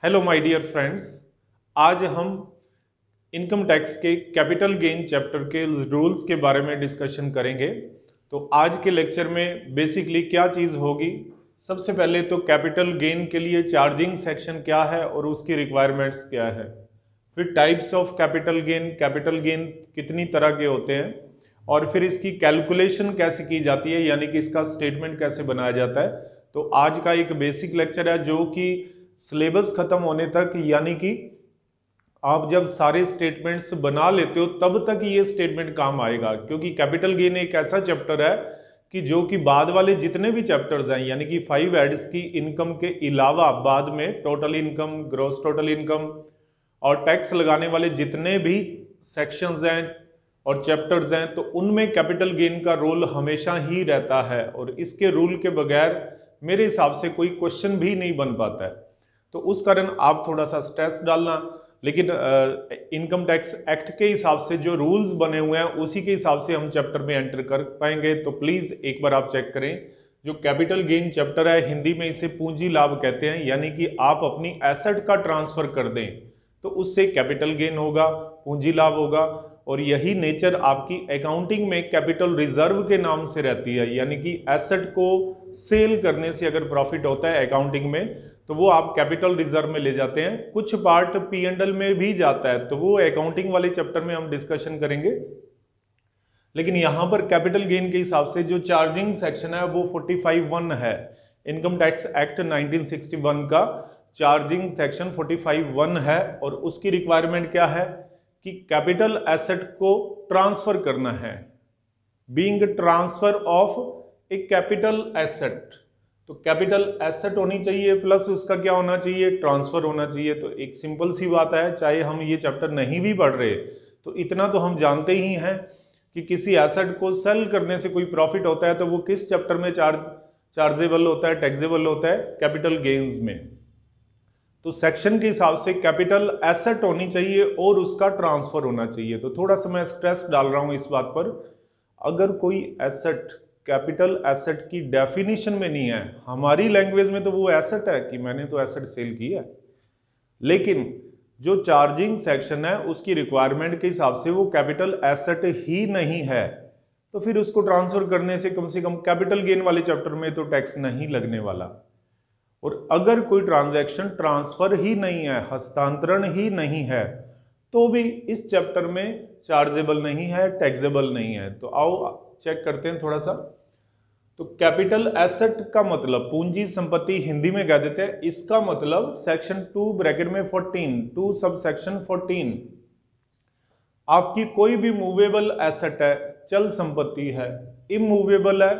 Hello my dear friends. आज हम income tax के कैपिटल गेन चैप्टर के रूल्स के बारे में डिस्कशन करेंगे। तो आज के लेक्चर में बेसिकली क्या चीज़ होगी, सबसे पहले तो कैपिटल गेन के लिए चार्जिंग सेक्शन क्या है और उसकी रिक्वायरमेंट्स क्या है, फिर टाइप्स ऑफ कैपिटल गेन कितनी तरह के होते हैं, और फिर इसकी कैलकुलेशन कैसे की जाती है, यानी कि इसका स्टेटमेंट कैसे बनाया जाता है। तो आज का एक बेसिक लेक्चर है जो कि सिलेबस खत्म होने तक, यानी कि आप जब सारे स्टेटमेंट्स बना लेते हो तब तक ये स्टेटमेंट काम आएगा, क्योंकि कैपिटल गेन एक ऐसा चैप्टर है कि जो कि बाद वाले जितने भी चैप्टर्स हैं, यानी कि 5 हेड्स की इनकम के अलावा बाद में total income, gross total income और टैक्स लगाने वाले जितने भी सेक्शंस हैं और चैप्टर्स हैं, तो उनमें कैपिटल गेन का रोल हमेशा ही रहता है और इसके रूल के बगैर मेरे हिसाब से कोई क्वेश्चन भी नहीं बन पाता है। तो उस कारण आप थोड़ा सा स्ट्रेस डालना, लेकिन इनकम टैक्स एक्ट के हिसाब से जो रूल्स बने हुए हैं उसी के हिसाब से हम चैप्टर में एंटर कर पाएंगे। तो प्लीज एक बार आप चेक करें। जो कैपिटल गेन चैप्टर है, हिंदी में इसे पूंजी लाभ कहते हैं, यानी कि आप अपनी एसेट का ट्रांसफर कर दें तो उससे कैपिटल गेन होगा, पूंजी लाभ होगा। और यही नेचर आपकी अकाउंटिंग में कैपिटल रिजर्व के नाम से रहती है, यानी कि एसेट को सेल करने से अगर प्रॉफिट होता है अकाउंटिंग में तो वो आप कैपिटल रिजर्व में ले जाते हैं। कुछ पार्ट P&L में भी जाता है, तो वो अकाउंटिंग वाले चैप्टर में हम डिस्कशन करेंगे। लेकिन यहां पर कैपिटल गेन के हिसाब से जो चार्जिंग सेक्शन है वो 45(1) है। इनकम टैक्स एक्ट 1961 का चार्जिंग सेक्शन 45(1) है और उसकी रिक्वायरमेंट क्या है कि कैपिटल एसेट को ट्रांसफर करना है, being transfer of A capital asset. तो कैपिटल एसेट होनी चाहिए प्लस उसका क्या होना चाहिए, ट्रांसफर होना चाहिए। तो एक सिंपल सी बात है, चाहे हम ये चैप्टर नहीं भी पढ़ रहे तो इतना तो हम जानते ही हैं कि किसी एसेट को सेल करने से कोई प्रॉफिट होता है तो वो किस चैप्टर में चार्जेबल होता है, टैक्सेबल होता है, कैपिटल गेन्स में। तो सेक्शन के हिसाब से कैपिटल एसेट होनी चाहिए और उसका ट्रांसफर होना चाहिए। तो थोड़ा सा मैं स्ट्रेस डाल रहा हूं इस बात पर। अगर कोई एसेट कैपिटल एसेट की डेफिनेशन में नहीं है, हमारी लैंग्वेज में तो वो एसेट है कि मैंने तो एसेट सेल किया है, लेकिन जो चार्जिंग सेक्शन है उसकी रिक्वायरमेंट के हिसाब से वो कैपिटल एसेट ही नहीं है, तो फिर उसको ट्रांसफर करने से कम कैपिटल गेन वाले चैप्टर में तो टैक्स नहीं लगने वाला। और अगर कोई ट्रांजैक्शन ट्रांसफर ही नहीं है, हस्तांतरण ही नहीं है, तो भी इस चैप्टर में चार्जेबल नहीं है, टैक्सेबल नहीं है। तो आओ चेक करते हैं थोड़ा सा। तो कैपिटल एसेट का मतलब पूंजी संपत्ति हिंदी में कह देते हैं, इसका मतलब सेक्शन 2 ब्रैकेट में 14 2 सब सेक्शन 14 आपकी कोई भी मूवेबल एसेट है, चल संपत्ति है, इमूवेबल है।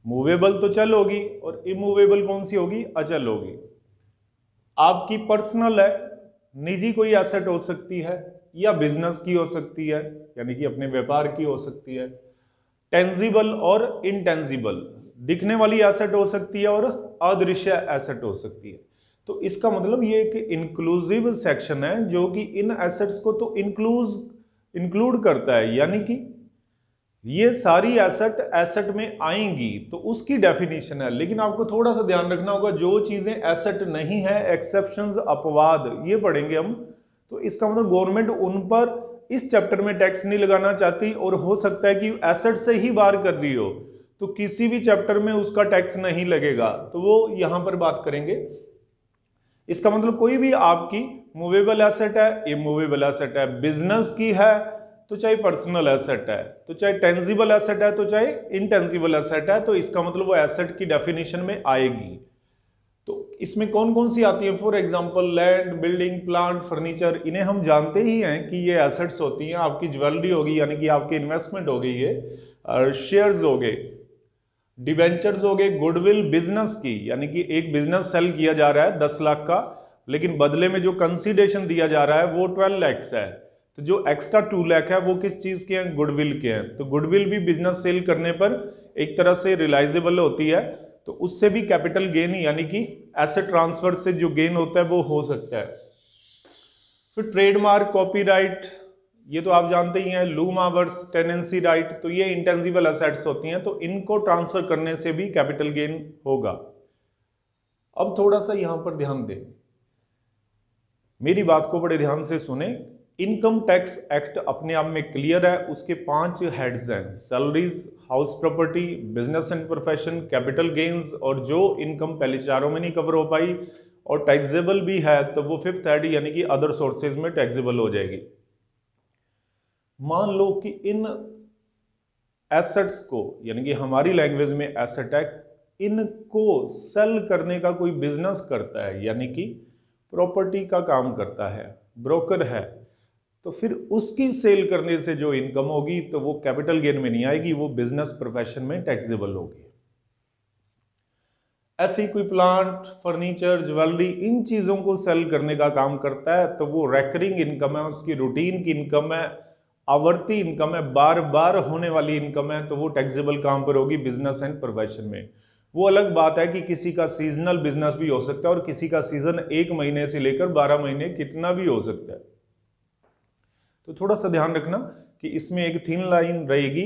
मूवेबल तो चल होगी और इमूवेबल कौन सी होगी, अचल होगी। आपकी पर्सनल है, निजी कोई एसेट हो सकती है या बिजनेस की हो सकती है, यानी कि अपने व्यापार की हो सकती है। टेंजिबल और इनटेंजिबल, दिखने वाली एसेट हो सकती है और अदृश्य एसेट हो सकती है। तो इसका मतलब ये एक इंक्लूसिव सेक्शन है जो कि इन एसेट्स को तो इंक्लूड करता है, यानी कि ये सारी एसेट में आएंगी तो उसकी डेफिनेशन है। लेकिन आपको थोड़ा सा ध्यान रखना होगा, जो चीजें एसेट नहीं है, एक्सेप्शंस, अपवाद, ये पढ़ेंगे हम। तो इसका मतलब गवर्नमेंट उन पर इस चैप्टर में टैक्स नहीं लगाना चाहती और हो सकता है कि एसेट से ही बाहर कर रही हो, तो किसी भी चैप्टर में उसका टैक्स नहीं लगेगा, तो वो यहां पर बात करेंगे। इसका मतलब कोई भी आपकी मूवेबल एसेट है, इमूवेबल एसेट है, बिजनेस की है तो चाहे पर्सनल एसेट है, तो चाहे टेंजिबल एसेट है तो चाहे इनटेंजिबल एसेट है, तो इसका मतलब वो एसेट की डेफिनेशन में आएगी। तो इसमें कौन कौन सी आती है, for example land, building, plant, furniture, इन्हें हम जानते ही हैं कि ये एसेट्स होती हैं। आपकी ज्वेलरी होगी, यानी कि आपकी इन्वेस्टमेंट हो गई, ये शेयर्स हो गए, डिवेंचर्स हो गए, गुडविल बिजनेस की, यानी कि एक बिजनेस सेल किया जा रहा है 10 लाख का, लेकिन बदले में जो कंसीडरेशन दिया जा रहा है वो 12 लाख है। तो जो एक्स्ट्रा 2 लाख है वो किस चीज के हैं, गुडविल के हैं। तो गुडविल भी बिजनेस सेल करने पर एक तरह से रियलाइजेबल होती है, तो उससे भी कैपिटल गेन, यानी कि एसेट ट्रांसफर से जो गेन होता है वो हो सकता है। फिर ट्रेडमार्क, कॉपीराइट, ये तो आप जानते ही हैं, लूम आवर्स, टेनेंसी राइट, तो ये इंटेंजिबल एसेट्स होती हैं, तो इनको ट्रांसफर करने से भी कैपिटल गेन होगा। अब थोड़ा सा यहां पर ध्यान दें, मेरी बात को बड़े ध्यान से सुने। इनकम टैक्स एक्ट अपने आप में क्लियर है, उसके 5 हेड्स हैं, salaries, house property, business and profession, capital gains, और जो इनकम पहले चारों में नहीं कवर हो पाई और टैक्सेबल भी है तो वो 5th हेड यानी कि अदर सोर्सेज में टैक्सेबल हो जाएगी। मान लो कि इन एसेट्स को, यानी कि हमारी लैंग्वेज में एसेट है, इनको सेल करने का कोई बिजनेस करता है, यानी कि प्रॉपर्टी का काम करता है, ब्रोकर है, तो फिर उसकी सेल करने से जो इनकम होगी तो वो कैपिटल गेन में नहीं आएगी, वो बिजनेस प्रोफेशन में टैक्सेबल होगी। ऐसे ही कोई प्लांट, फर्नीचर, ज्वेलरी, इन चीजों को सेल करने का काम करता है तो वो रेकरिंग इनकम है, उसकी रूटीन की इनकम है, आवर्ती इनकम है, बार बार होने वाली इनकम है, तो वो टैक्सेबल काम पर होगी बिजनेस एंड प्रोफेशन में। वो अलग बात है कि किसी का सीजनल बिजनेस भी हो सकता है और किसी का सीजन 1 महीने से लेकर 12 महीने कितना भी हो सकता है। तो थोड़ा सा ध्यान रखना कि इसमें एक थिन लाइन रहेगी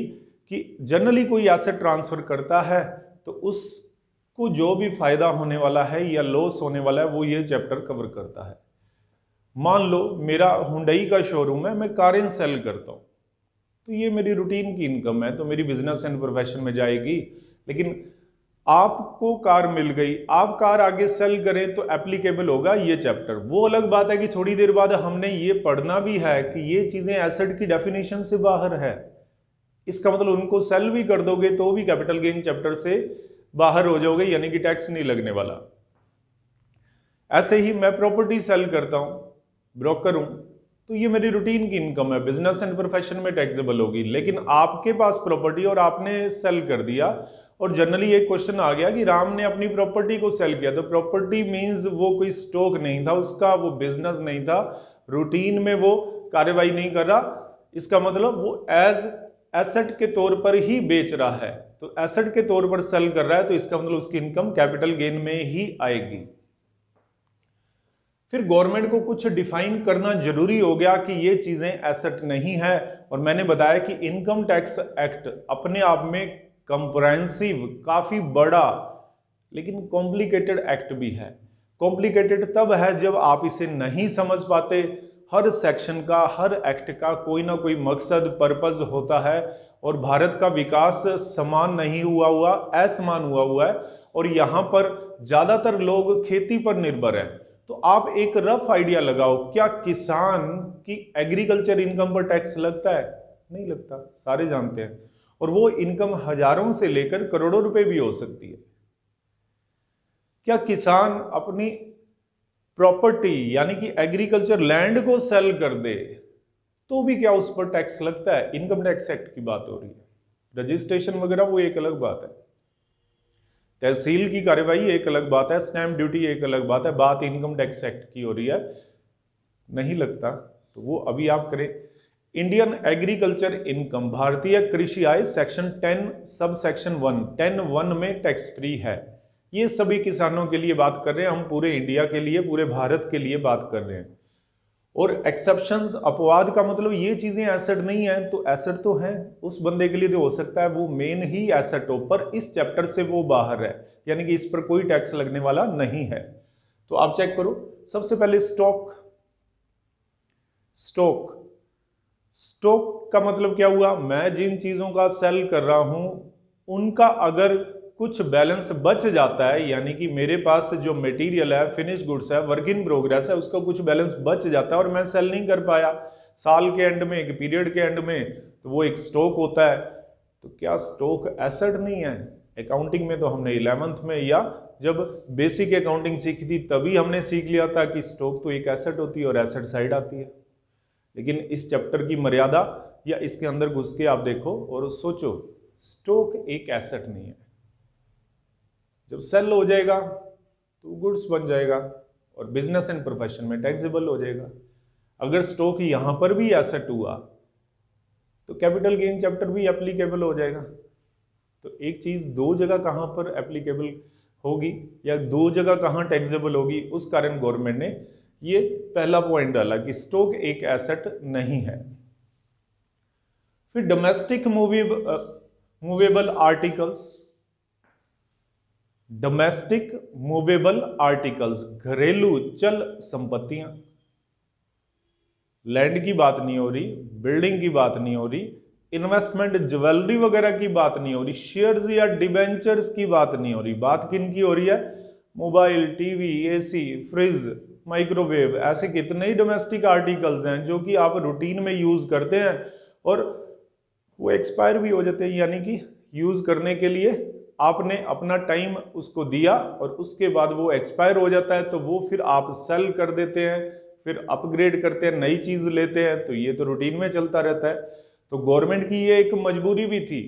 कि जनरली कोई एसेट ट्रांसफर करता है तो उसको जो भी फायदा होने वाला है या लॉस होने वाला है वो ये चैप्टर कवर करता है। मान लो मेरा हुंडई का शोरूम है, मैं कारें सेल करता हूं, तो ये मेरी रूटीन की इनकम है, तो मेरी बिजनेस एंड प्रोफेशन में जाएगी। लेकिन आपको कार मिल गई, आप कार आगे सेल करें तो एप्लीकेबल होगा ये चैप्टर। वो अलग बात है कि थोड़ी देर बाद हमने ये पढ़ना भी है कि ये चीजें एसेट की डेफिनेशन से बाहर है, इसका मतलब उनको सेल भी कर दोगे तो भी कैपिटल गेन चैप्टर से बाहर हो जाओगे, यानी कि टैक्स नहीं लगने वाला। ऐसे ही मैं प्रॉपर्टी सेल करता हूं, ब्रोकर हूं, तो ये मेरी रूटीन की इनकम है, बिजनेस एंड प्रोफेशन में टैक्सेबल होगी। लेकिन आपके पास प्रॉपर्टी और आपने सेल कर दिया, और जनरली एक क्वेश्चन आ गया कि राम ने अपनी प्रॉपर्टी को सेल किया, तो प्रॉपर्टी मींस वो कोई स्टॉक नहीं था उसका, वो बिजनेस नहीं था, रूटीन में वो कार्यवाही नहीं कर रहा, इसका मतलब वो एज एसेट के तौर पर ही बेच रहा है, तो एसेट के तौर पर सेल कर रहा है, तो इसका मतलब उसकी इनकम कैपिटल गेन में ही आएगी। फिर गवर्नमेंट को कुछ डिफाइन करना जरूरी हो गया कि ये चीजें एसेट नहीं है, और मैंने बताया कि इनकम टैक्स एक्ट अपने आप में कंप्रहेंसिव, काफी बड़ा लेकिन कॉम्प्लिकेटेड एक्ट भी है। कॉम्प्लिकेटेड तब है जब आप इसे नहीं समझ पाते। हर सेक्शन का, हर एक्ट का कोई ना कोई मकसद, पर्पस होता है, और भारत का विकास समान नहीं हुआ, असमान हुआ है, और यहां पर ज्यादातर लोग खेती पर निर्भर हैं। तो आप एक रफ आइडिया लगाओ, क्या किसान की एग्रीकल्चर इनकम पर टैक्स लगता है? नहीं लगता, सारे जानते हैं, और वो इनकम हजारों से लेकर करोड़ों रुपए भी हो सकती है। क्या किसान अपनी प्रॉपर्टी यानी कि एग्रीकल्चर लैंड को सेल कर दे तो भी क्या उस पर टैक्स लगता है? इनकम टैक्स एक्ट की बात हो रही है। रजिस्ट्रेशन वगैरह वो एक अलग बात है, तहसील की कार्यवाही एक अलग बात है, स्टैंप ड्यूटी एक अलग बात है, बात इनकम टैक्स एक्ट की हो रही है। नहीं लगता तो वो अभी आप करें। इंडियन एग्रीकल्चर इनकम, भारतीय कृषि आय, सेक्शन 10 सब सेक्शन 1 10(1) में टैक्स फ्री है। ये सभी किसानों के लिए बात कर रहे हैं, हम पूरे इंडिया के लिए, पूरे भारत के लिए बात कर रहे हैं। और एक्सेप्शंस, अपवाद का मतलब ये चीजें एसेट नहीं है, तो एसेट तो है उस बंदे के लिए, तो हो सकता है वो मेन ही एसेट हो, पर इस चैप्टर से वो बाहर है, यानी कि इस पर कोई टैक्स लगने वाला नहीं है। तो आप चेक करो, सबसे पहले स्टॉक। स्टॉक स्टॉक का मतलब क्या हुआ? मैं जिन चीजों का सेल कर रहा हूं उनका अगर कुछ बैलेंस बच जाता है, यानी कि मेरे पास जो मटेरियल है, फिनिश गुड्स है, वर्क इन प्रोग्रेस है, उसका कुछ बैलेंस बच जाता है और मैं सेल नहीं कर पाया साल के एंड में, एक पीरियड के एंड में, तो वो एक स्टॉक होता है। तो क्या स्टॉक एसेट नहीं है? अकाउंटिंग में तो हमने 11th में या जब बेसिक अकाउंटिंग सीखी थी तभी हमने सीख लिया था कि स्टॉक तो एक एसेट होती है और एसेट साइड आती है। लेकिन इस चैप्टर की मर्यादा या इसके अंदर घुस के आप देखो और सोचो, स्टॉक एक एसेट नहीं है। जब सेल हो जाएगा तो गुड्स बन जाएगा और बिजनेस एंड प्रोफेशन में टैक्सेबल हो जाएगा। अगर स्टॉक यहां पर भी एसेट हुआ तो कैपिटल गेन चैप्टर भी एप्लीकेबल हो जाएगा। तो एक चीज दो जगह कहां पर एप्लीकेबल होगी या दो जगह कहां टैक्सेबल होगी, उस कारण गवर्नमेंट ने ये पहला पॉइंट डाला कि स्टॉक एक एसेट नहीं है। फिर domestic movable articles, domestic movable articles, घरेलू चल संपत्तियां, लैंड की बात नहीं हो रही, बिल्डिंग की बात नहीं हो रही, इन्वेस्टमेंट ज्वेलरी वगैरह की बात नहीं हो रही, शेयर्स या डिबेंचर्स की बात नहीं हो रही। बात किन की हो रही है? Mobile, TV, AC, fridge, microwave, ऐसे कितने ही डोमेस्टिक आर्टिकल्स हैं जो कि आप रूटीन में यूज करते हैं और वो एक्सपायर भी हो जाते हैं, यानी कि यूज करने के लिए आपने अपना टाइम उसको दिया और उसके बाद वो एक्सपायर हो जाता है, तो वो फिर आप सेल कर देते हैं, फिर अपग्रेड करते हैं, नई चीज लेते हैं। तो ये तो रूटीन में चलता रहता है। तो गवर्नमेंट की ये एक मजबूरी भी थी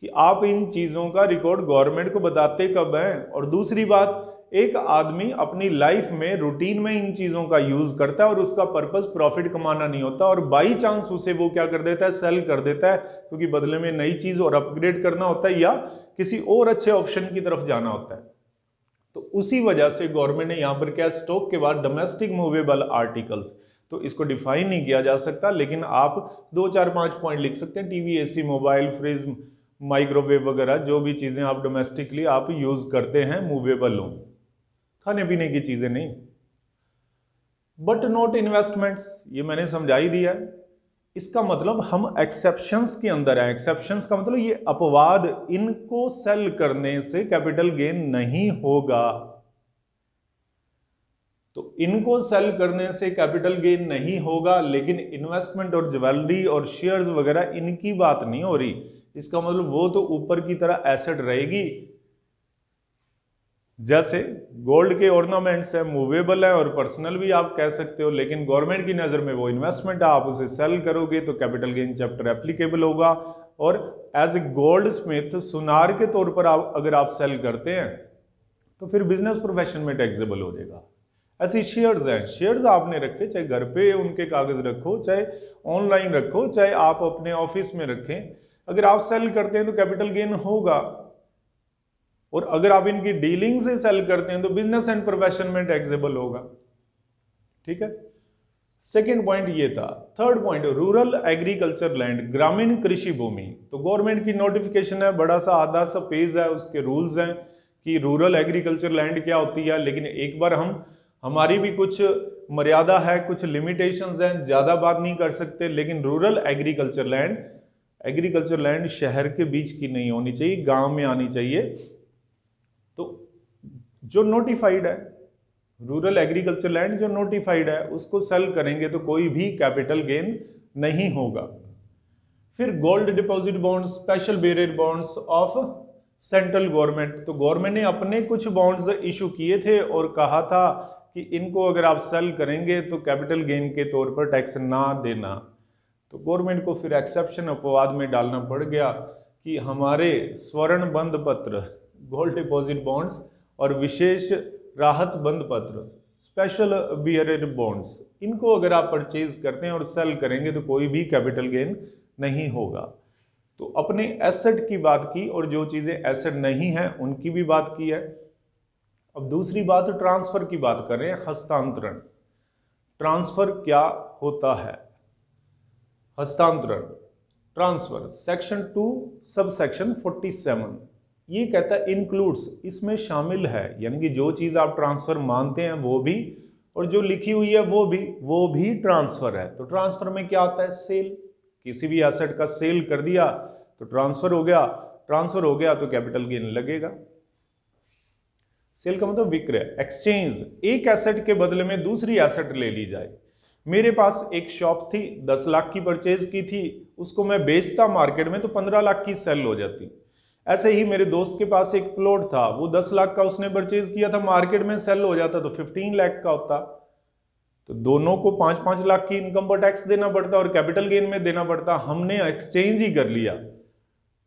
कि आप इन चीजों का रिकॉर्ड गवर्नमेंट को बताते कब हैं। और दूसरी बात, एक आदमी अपनी लाइफ में रूटीन में इन चीजों का यूज करता है और उसका पर्पस प्रॉफिट कमाना नहीं होता, और बाई चांस उसे वो क्या कर देता है? सेल कर देता है, क्योंकि बदले में नई चीज और अपग्रेड करना होता है या किसी और अच्छे ऑप्शन की तरफ जाना होता है। तो उसी वजह से गवर्नमेंट ने यहां पर क्या, स्टॉक के बाद डोमेस्टिक मूवेबल आर्टिकल्स, तो इसको डिफाइन नहीं किया जा सकता, लेकिन आप 2, 4, 5 पॉइंट लिख सकते हैं। TV, AC, mobile, fridge, microwave वगैरह जो भी चीजें आप डोमेस्टिकली आप यूज करते हैं मूवेबल हो, खाने पीने की चीजें नहीं। बट नॉट इन्वेस्टमेंट्स, ये मैंने समझा ही दिया है। इसका मतलब हम एक्सेप्शंस के अंदर है। एक्सेप्शंस का मतलब ये अपवाद, इनको सेल करने से कैपिटल गेन नहीं होगा। तो इनको सेल करने से कैपिटल गेन नहीं होगा, लेकिन इन्वेस्टमेंट और ज्वेलरी और शेयर्स वगैरह इनकी बात नहीं हो रही। इसका मतलब वो तो ऊपर की तरह एसेट रहेगी। जैसे गोल्ड के ऑर्नामेंट्स है, मूवेबल है और पर्सनल भी आप कह सकते हो, लेकिन गवर्नमेंट की नजर में वो इन्वेस्टमेंट है, आप उसे सेल करोगे तो कैपिटल गेन चैप्टर एप्लीकेबल होगा। और एज ए गोल्ड स्मिथ, सुनार के तौर पर अगर आप सेल करते हैं तो फिर बिजनेस प्रोफेशन में टैक्सेबल हो जाएगा। ऐसी शेयर्स हैं, शेयर्स आपने रखे, चाहे घर पे उनके कागज रखो, चाहे ऑनलाइन रखो, चाहे आप अपने ऑफिस में रखें, अगर आप सेल करते हैं तो कैपिटल गेन होगा। और अगर आप इनकी डीलिंग से सेल करते हैं तो बिजनेस एंड प्रोफेशन में टैक्सेबल होगा। ठीक है, सेकेंड पॉइंट ये था। Third point, rural agriculture land, ग्रामीण कृषि भूमि। तो गवर्नमेंट की नोटिफिकेशन है, बड़ा सा आधा सा पेज है, उसके रूल्स हैं कि रूरल एग्रीकल्चर लैंड क्या होती है। लेकिन एक बार हमारी भी कुछ मर्यादा है, कुछ लिमिटेशंस हैं, ज्यादा बात नहीं कर सकते। लेकिन रूरल एग्रीकल्चर लैंड शहर के बीच की नहीं होनी चाहिए, गांव में आनी चाहिए। तो जो नोटिफाइड है, रूरल एग्रीकल्चर लैंड जो नोटिफाइड है, उसको सेल करेंगे तो कोई भी कैपिटल गेन नहीं होगा। फिर gold deposit bonds, special barrier bonds of central government. तो गवर्नमेंट ने अपने कुछ बॉन्ड्स इशू किए थे और कहा था कि इनको अगर आप सेल करेंगे तो कैपिटल गेन के तौर पर टैक्स ना देना। तो गवर्नमेंट को फिर एक्सेप्शन अपवाद में डालना पड़ गया कि हमारे स्वर्ण बंध पत्र, गोल्ड डिपॉजिट बॉन्ड्स और विशेष राहत बंध पत्र, स्पेशल बियरेड बॉन्ड्स, इनको अगर आप परचेज करते हैं और सेल करेंगे तो कोई भी कैपिटल गेन नहीं होगा। तो अपने एसेट की बात की और जो चीजें एसेट नहीं है उनकी भी बात की है। अब दूसरी बात ट्रांसफर की बात कर रहे हैं, हस्तांतरण। ट्रांसफर क्या होता है? हस्तांतरण, ट्रांसफर, सेक्शन 2 सब सेक्शन 47 ये कहता है इंक्लूड्स, इसमें शामिल है, यानी कि जो चीज आप ट्रांसफर मानते हैं वो भी, और जो लिखी हुई है वो भी ट्रांसफर है। तो ट्रांसफर में क्या आता है? सेल, किसी भी एसेट का सेल कर दिया तो ट्रांसफर हो गया, ट्रांसफर हो गया तो कैपिटल गेन लगेगा। सेल का मतलब विक्रय, एक्सचेंज, एक एसेट के बदले में दूसरी एसेट ले ली जाए। मेरे पास एक शॉप थी, 10 लाख की परचेज की थी, उसको मैं बेचता मार्केट में तो 15 लाख की सेल हो जाती। ऐसे ही मेरे दोस्त के पास एक प्लॉट था, वो 10 लाख का उसने परचेज किया था, मार्केट में सेल हो जाता तो 15 लाख का होता। तो दोनों को 5-5 लाख की इनकम पर टैक्स देना पड़ता और कैपिटल गेन में देना पड़ता। हमने एक्सचेंज ही कर लिया।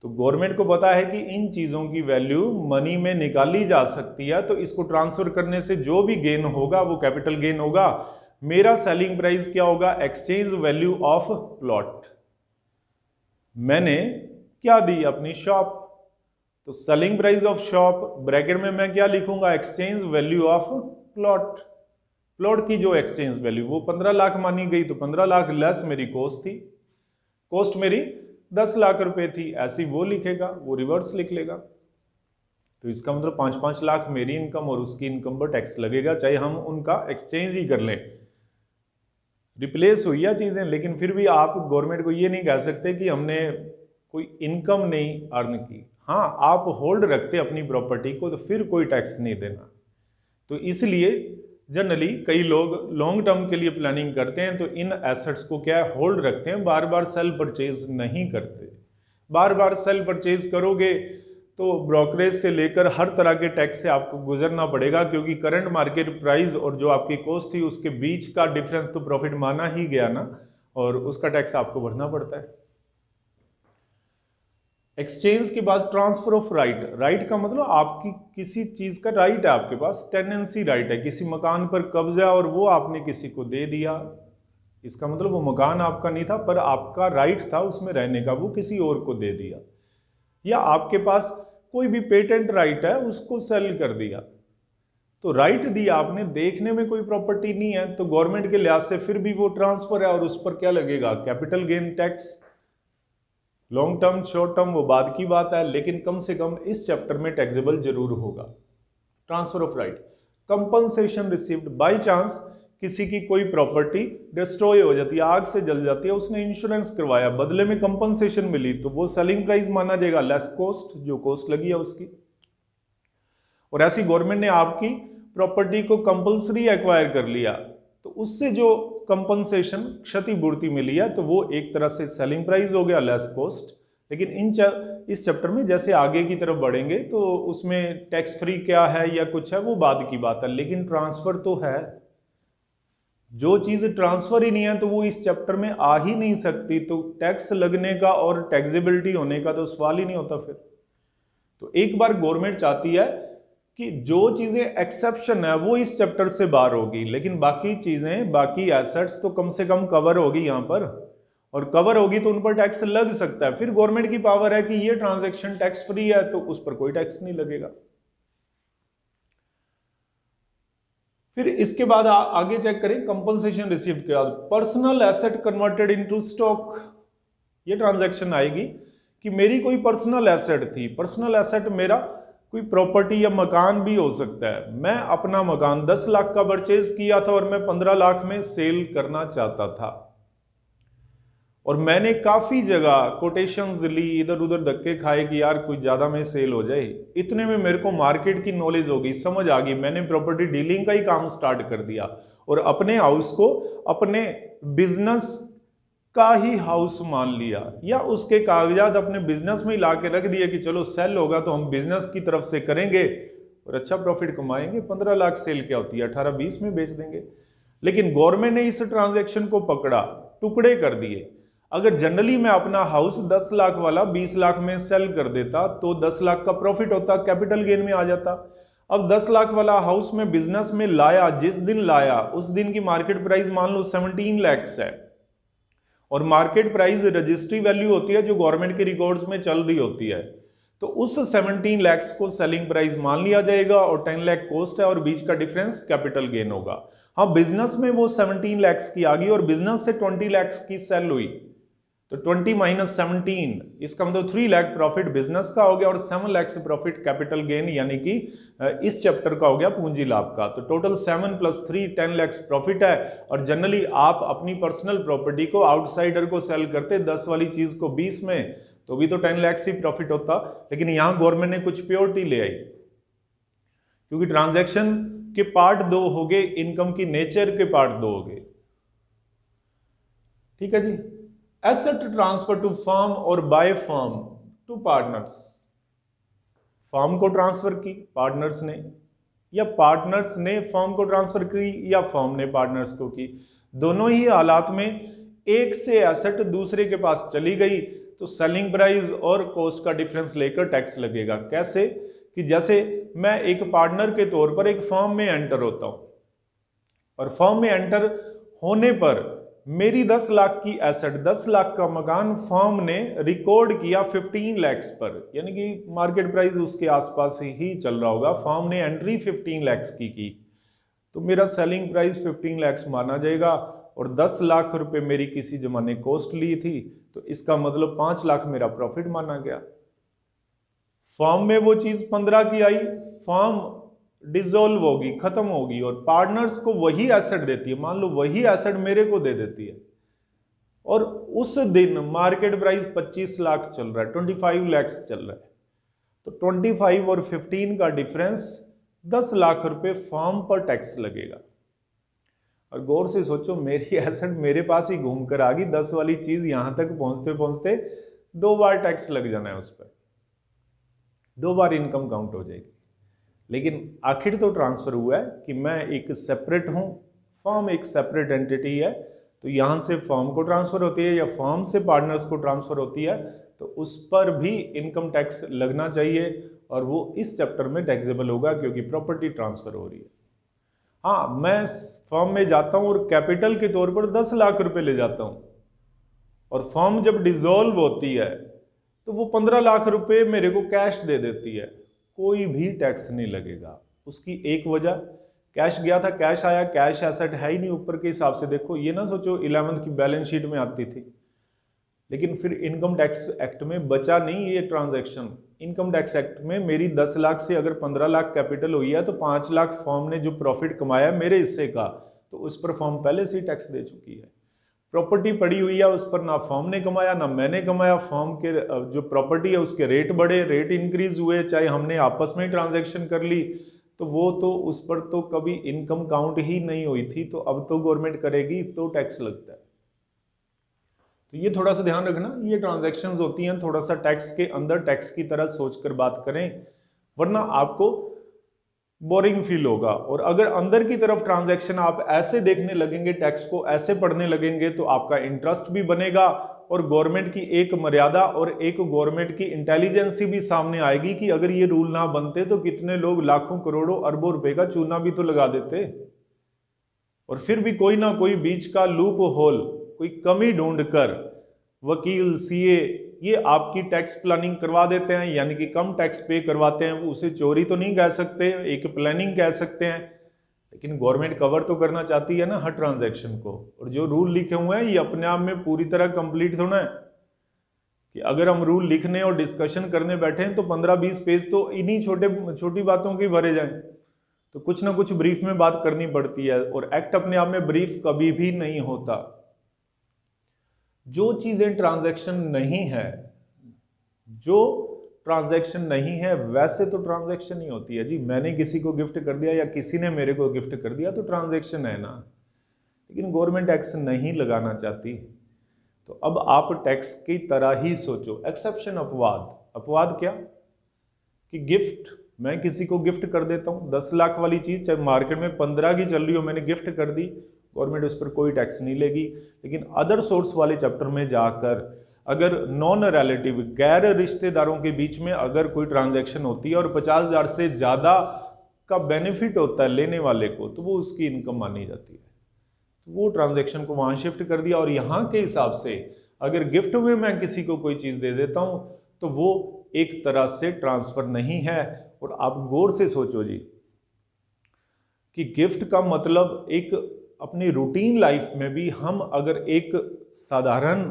तो गवर्नमेंट को पता है कि इन चीजों की वैल्यू मनी में निकाली जा सकती है, तो इसको ट्रांसफर करने से जो भी गेन होगा वो कैपिटल गेन होगा। मेरा सेलिंग प्राइस क्या होगा? Exchange value of plot. मैंने क्या दी? अपनी शॉप। तो selling price of shop bracket में मैं क्या लिखूंगा? Exchange value of plot. Plot की जो एक्सचेंज वैल्यू वो 15 लाख मानी गई, तो 15 लाख लेस मेरी कॉस्ट थी, कॉस्ट मेरी 10 लाख रुपए थी, ऐसी वो लिखेगा, वो रिवर्स लिख लेगा। तो इसका मतलब 5-5 लाख मेरी इनकम और उसकी इनकम पर टैक्स लगेगा, चाहे हम उनका एक्सचेंज ही कर लें, रिप्लेस हुई है चीज़ें, लेकिन फिर भी आप गवर्नमेंट को ये नहीं कह सकते कि हमने कोई इनकम नहीं अर्न की। हाँ, आप होल्ड रखते अपनी प्रॉपर्टी को तो फिर कोई टैक्स नहीं देना। तो इसलिए जनरली कई लोग लॉन्ग टर्म के लिए प्लानिंग करते हैं तो इन एसेट्स को क्या है, होल्ड रखते हैं, बार बार सेल परचेज नहीं करते। बार बार सेल परचेज करोगे तो ब्रोकरेज से लेकर हर तरह के टैक्स से आपको गुजरना पड़ेगा, क्योंकि करंट मार्केट प्राइस और जो आपकी कॉस्ट थी उसके बीच का डिफरेंस तो प्रॉफिट माना ही गया ना, और उसका टैक्स आपको भरना पड़ता है। एक्सचेंज के बाद ट्रांसफर ऑफ राइट। राइट का मतलब आपकी किसी चीज का राइट है, आपके पास टेनेंसी राइट है, किसी मकान पर कब्जा और वो आपने किसी को दे दिया। इसका मतलब वो मकान आपका नहीं था पर आपका राइट था उसमें रहने का, वो किसी और को दे दिया। या आपके पास कोई भी पेटेंट राइट है उसको सेल कर दिया। तो राइट दिया आपने, देखने में कोई प्रॉपर्टी नहीं है, तो गवर्नमेंट के लिहाज से फिर भी वो ट्रांसफर है और उस पर क्या लगेगा, capital gain tax. Long term short term वो बाद की बात है, लेकिन कम से कम इस चैप्टर में टैक्सेबल जरूर होगा। Transfer of right, compensation received by chance, किसी की कोई प्रॉपर्टी डिस्ट्रॉय हो जाती है, आग से जल जाती है, उसने इंश्योरेंस करवाया, बदले में कंपनसेशन मिली, तो वो सेलिंग प्राइस माना जाएगा लेस कॉस्ट, जो कॉस्ट लगी है उसकी। और ऐसी गवर्नमेंट ने आपकी प्रॉपर्टी को कंपल्सरी एक्वायर कर लिया तो उससे जो कंपनसेशन क्षतिपूर्ति मिली है तो वो एक तरह से सेलिंग प्राइस हो गया लेस कॉस्ट। लेकिन इस चैप्टर में जैसे आगे की तरफ बढ़ेंगे तो उसमें टैक्स फ्री क्या है या कुछ है वो बाद की बात है, लेकिन ट्रांसफर तो है। जो चीज ट्रांसफर ही नहीं है तो वो इस चैप्टर में आ ही नहीं सकती, तो टैक्स लगने का और टैक्सेबिलिटी होने का तो सवाल ही नहीं होता फिर। तो एक बार गवर्नमेंट चाहती है कि जो चीजें एक्सेप्शन है वो इस चैप्टर से बाहर होगी, लेकिन बाकी चीजें, बाकी एसेट्स तो कम से कम कवर होगी यहां पर, और कवर होगी तो उन पर टैक्स लग सकता है। फिर गवर्नमेंट की पावर है कि ये ट्रांजैक्शन टैक्स फ्री है तो उस पर कोई टैक्स नहीं लगेगा। फिर इसके बाद आगे चेक करें कंपनसेशन रिसीव्ड के बाद personal asset converted into stock. ये ट्रांजैक्शन आएगी कि मेरी कोई पर्सनल एसेट थी, पर्सनल एसेट मेरा कोई प्रॉपर्टी या मकान भी हो सकता है। मैं अपना मकान 10 लाख का परचेज किया था और मैं 15 लाख में सेल करना चाहता था, और मैंने काफी जगह कोटेशंस ली, इधर उधर धक्के खाए कि यार कुछ ज्यादा में सेल हो जाए। इतने में मेरे को मार्केट की नॉलेज हो गई, समझ आ गई, मैंने प्रॉपर्टी डीलिंग का ही काम स्टार्ट कर दिया और अपने हाउस को अपने बिजनेस का ही हाउस मान लिया, या उसके कागजात अपने बिजनेस में ही ला के रख दिया कि चलो सेल होगा तो हम बिजनेस की तरफ से करेंगे और अच्छा प्रॉफिट कमाएंगे। 15 लाख सेल क्या होती है, 18-20 में बेच देंगे। लेकिन गवर्नमेंट ने इस ट्रांजैक्शन को पकड़ा, टुकड़े कर दिए। अगर जनरली मैं अपना हाउस 10 लाख वाला 20 लाख में सेल कर देता तो 10 लाख का प्रॉफिट होता, कैपिटल गेन में आ जाता। अब 10 लाख वाला हाउस में बिजनेस में लाया, जिस दिन लाया उस दिन की मार्केट प्राइस मान लो 17 लाख है, और मार्केट प्राइस रजिस्ट्री वैल्यू होती है जो गवर्नमेंट के रिकॉर्ड्स में चल रही होती है, तो उस 17 लाख को सेलिंग प्राइस मान लिया जाएगा और 10 लाख कॉस्ट है और बीच का डिफरेंस कैपिटल गेन होगा। हाँ, बिजनेस में वो 17 लाख की आ गई और बिजनेस से 20 लाख की सेल हुई, तो 20 माइनस 17, इसका मतलब 3 लाख प्रॉफिट बिजनेस का हो गया और 7 लाख से प्रॉफिट कैपिटल गेन यानी कि इस चैप्टर का हो गया पूंजी लाभ का। तो टोटल 7 + 3 10 लाख प्रॉफिट है। और जनरली आप अपनी पर्सनल प्रॉपर्टी को आउटसाइडर को सेल करते 10 वाली चीज को 20 में, तो भी तो 10 लाख ही प्रॉफिट होता। लेकिन यहां गवर्नमेंट ने कुछ प्योरिटी ले आई, क्योंकि ट्रांजैक्शन के पार्ट 2 हो गए, इनकम की नेचर के पार्ट 2 हो गए। ठीक है जी। एसेट ट्रांसफर टू फर्म और by firm to partners. Firm को ट्रांसफर की पार्टनर्स ने, या पार्टनर्स ने फर्म को ट्रांसफर की, या फर्म ने पार्टनर्स को की। दोनों ही हालात में एक से एसेट दूसरे के पास चली गई तो सेलिंग प्राइस और कॉस्ट का डिफरेंस लेकर टैक्स लगेगा। कैसे कि जैसे मैं एक पार्टनर के तौर पर एक फर्म में एंटर होता हूं, और फर्म में एंटर होने पर मेरी 10 लाख की एसेट, 10 लाख का मकान फर्म ने रिकॉर्ड किया 15 लाख पर, यानी कि मार्केट प्राइस उसके आसपास ही चल रहा होगा। फर्म ने एंट्री 15 लाख की तो मेरा सेलिंग प्राइस 15 लाख माना जाएगा, और 10 लाख रुपए मेरी किसी जमाने कॉस्ट ली थी तो इसका मतलब 5 लाख मेरा प्रॉफिट माना गया। फर्म में वो चीज 15 की आई, फर्म डिसॉल्व होगी, खत्म होगी, और पार्टनर्स को वही एसेट देती है, मान लो वही एसेट मेरे को दे देती है, और उस दिन मार्केट प्राइस 25 लाख चल रहा है, 25 लैक्स चल रहा है, तो 25 और 15 का डिफरेंस 10 लाख रुपए फर्म पर टैक्स लगेगा। और गौर से सोचो, मेरी एसेट मेरे पास ही घूम कर आ गई, 10 वाली चीज यहां तक पहुंचते पहुंचते 2 बार टैक्स लग जाना है उस पर, 2 बार इनकम काउंट हो जाएगी। लेकिन आखिर तो ट्रांसफर हुआ है कि मैं एक सेपरेट हूं, फर्म एक सेपरेट एंटिटी है, तो यहां से फर्म को ट्रांसफर होती है या फर्म से पार्टनर्स को ट्रांसफर होती है, तो उस पर भी इनकम टैक्स लगना चाहिए, और वो इस चैप्टर में टैक्सेबल होगा क्योंकि प्रॉपर्टी ट्रांसफर हो रही है। हाँ, मैं फर्म में जाता हूं और कैपिटल के तौर पर 10 लाख रुपए ले जाता हूं, और फर्म जब डिसॉल्व होती है तो वो 15 लाख रुपए मेरे को कैश दे देती है, कोई भी टैक्स नहीं लगेगा। उसकी एक वजह, कैश गया था, कैश आया, कैश एसेट है ही नहीं ऊपर के हिसाब से। देखो ये ना सोचो 11th की बैलेंस शीट में आती थी, लेकिन फिर इनकम टैक्स एक्ट में बचा नहीं ये ट्रांजैक्शन। इनकम टैक्स एक्ट में मेरी 10 लाख से अगर 15 लाख कैपिटल हुई है, तो 5 लाख फर्म ने जो प्रॉफिट कमाया मेरे हिस्से का, तो उस पर फर्म पहले से ही टैक्स दे चुकी है। प्रॉपर्टी पड़ी हुई है, उस पर ना फर्म ने कमाया ना मैंने कमाया, फर्म के जो प्रॉपर्टी है उसके रेट बढ़े, रेट इंक्रीज हुए, चाहे हमने आपस में ट्रांजैक्शन कर ली, तो वो तो उस पर तो कभी इनकम काउंट ही नहीं हुई थी, तो अब तो गवर्नमेंट करेगी तो टैक्स लगता है। तो ये थोड़ा सा ध्यान रखना, ये ट्रांजैक्शंस होती हैं, थोड़ा सा टैक्स के अंदर टैक्स की तरह सोचकर बात करें, वरना आपको बोरिंग फील होगा। और अगर अंदर की तरफ ट्रांजैक्शन आप ऐसे देखने लगेंगे, टैक्स को ऐसे पढ़ने लगेंगे, तो आपका इंटरेस्ट भी बनेगा, और गवर्नमेंट की एक मर्यादा और एक गवर्नमेंट की इंटेलिजेंसी भी सामने आएगी कि अगर ये रूल ना बनते तो कितने लोग लाखों करोड़ों अरबों रुपए का चूना भी तो लगा देते, और फिर भी कोई ना कोई बीच का लूप होल, कोई कमी ढूंढकर वकील, सीए ये आपकी टैक्स प्लानिंग करवा देते हैं, यानी कि कम टैक्स पे करवाते हैं। वो उसे चोरी तो नहीं कह सकते, एक प्लानिंग कह सकते हैं, लेकिन गवर्नमेंट कवर तो करना चाहती है ना हर ट्रांजैक्शन को। और जो रूल लिखे हुए हैं ये अपने आप में पूरी तरह कंप्लीट थोड़ा है कि अगर हम रूल लिखने और डिस्कशन करने बैठे हैं तो 15-20 पेज तो इन्हीं छोटी बातों की भरे जाएं, तो कुछ ना कुछ ब्रीफ में बात करनी पड़ती है, और एक्ट अपने आप में ब्रीफ कभी भी नहीं होता। जो चीजें ट्रांजैक्शन नहीं है, जो ट्रांजैक्शन नहीं है वैसे तो ट्रांजैक्शन ही होती है जी। मैंने किसी को गिफ्ट कर दिया या किसी ने मेरे को गिफ्ट कर दिया तो ट्रांजैक्शन है ना, लेकिन गवर्नमेंट टैक्स नहीं लगाना चाहती। तो अब आप टैक्स की तरह ही सोचो। एक्सेप्शन, अपवाद। अपवाद क्या कि गिफ्ट, मैं किसी को गिफ्ट कर देता हूं 10 लाख वाली चीज, चाहे मार्केट में 15 की चल रही हो, मैंने गिफ्ट कर दी, गवर्नमेंट उस पर कोई टैक्स नहीं लेगी। लेकिन अदर सोर्स वाले चैप्टर में जाकर अगर नॉन रिलेटिव, गैर रिश्तेदारों के बीच में अगर कोई ट्रांजैक्शन होती है और 50,000 से ज्यादा का बेनिफिट होता है लेने वाले को, तो वो उसकी इनकम मानी जाती है। तो वो ट्रांजैक्शन को वहां शिफ्ट कर दिया, और यहां के हिसाब से अगर गिफ्ट में मैं किसी को कोई चीज दे देता हूं तो वो एक तरह से ट्रांसफर नहीं है। और आप गौर से सोचो जी कि गिफ्ट का मतलब एक अपनी रूटीन लाइफ में भी हम अगर एक साधारण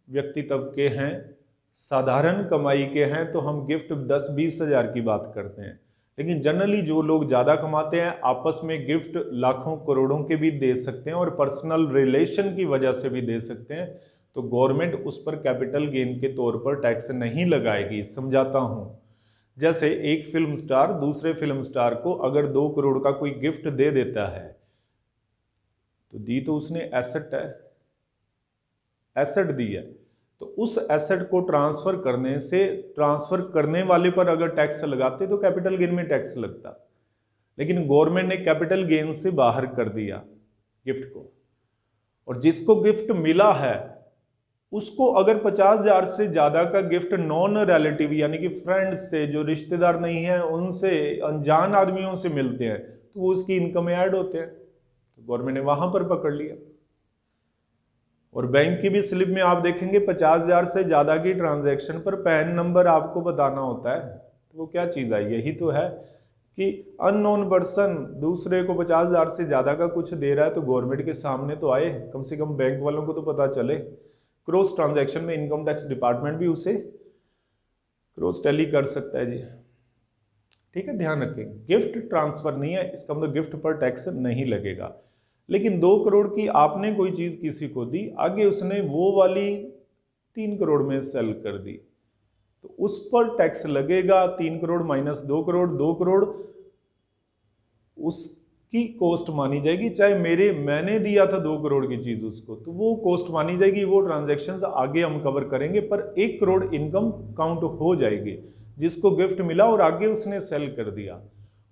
व्यक्तित्व के हैं, साधारण कमाई के हैं, तो हम गिफ्ट 10-20 हज़ार की बात करते हैं। लेकिन जनरली जो लोग ज़्यादा कमाते हैं आपस में गिफ्ट लाखों करोड़ों के भी दे सकते हैं, और पर्सनल रिलेशन की वजह से भी दे सकते हैं। तो गवर्नमेंट उस पर कैपिटल गेन के तौर पर टैक्स नहीं लगाएगी। समझाता हूं, जैसे एक फिल्म स्टार दूसरे फिल्म स्टार को अगर 2 करोड़ का कोई गिफ्ट दे देता है, तो दी तो उसने एसेट है, एसेट दी है, तो उस एसेट को ट्रांसफर करने से, ट्रांसफर करने वाले पर अगर टैक्स लगाते तो कैपिटल गेन में टैक्स लगता। लेकिन गवर्नमेंट ने कैपिटल गेन से बाहर कर दिया गिफ्ट को, और जिसको गिफ्ट मिला है उसको अगर 50,000 से ज्यादा का गिफ्ट नॉन रिलेटिव यानी कि फ्रेंड्स से, जो रिश्तेदार नहीं है उनसे, अनजान आदमियों से मिलते हैं, तो वो उसकी इनकम में ऐड होते हैं। तो गवर्नमेंट ने वहां पर पकड़ लिया। और बैंक की भी स्लिप में आप देखेंगे 50,000 से ज्यादा की ट्रांजैक्शन पर पैन नंबर आपको बताना होता है। तो वो क्या चीज है? यही तो है कि अननोन पर्सन दूसरे को 50,000 से ज्यादा का कुछ दे रहा है, तो गवर्नमेंट के सामने तो आए, कम से कम बैंक वालों को तो पता चले। क्रॉस ट्रांजैक्शन में इनकम टैक्स डिपार्टमेंट भी उसे क्रॉस टैली कर सकता है जी। ठीक है, ध्यान रखें गिफ्ट ट्रांसफर नहीं है, इसका मतलब गिफ्ट पर टैक्स नहीं लगेगा। लेकिन 2 करोड़ की आपने कोई चीज किसी को दी, आगे उसने वो वाली 3 करोड़ में सेल कर दी, तो उस पर टैक्स लगेगा। 3 करोड़ माइनस 2 करोड़, 2 करोड़ उसकी कॉस्ट मानी जाएगी, चाहे मैंने दिया था 2 करोड़ की चीज उसको, तो वो कॉस्ट मानी जाएगी। वो ट्रांजैक्शंस आगे हम कवर करेंगे, पर 1 करोड़ इनकम काउंट हो जाएगी जिसको गिफ्ट मिला और आगे उसने सेल कर दिया।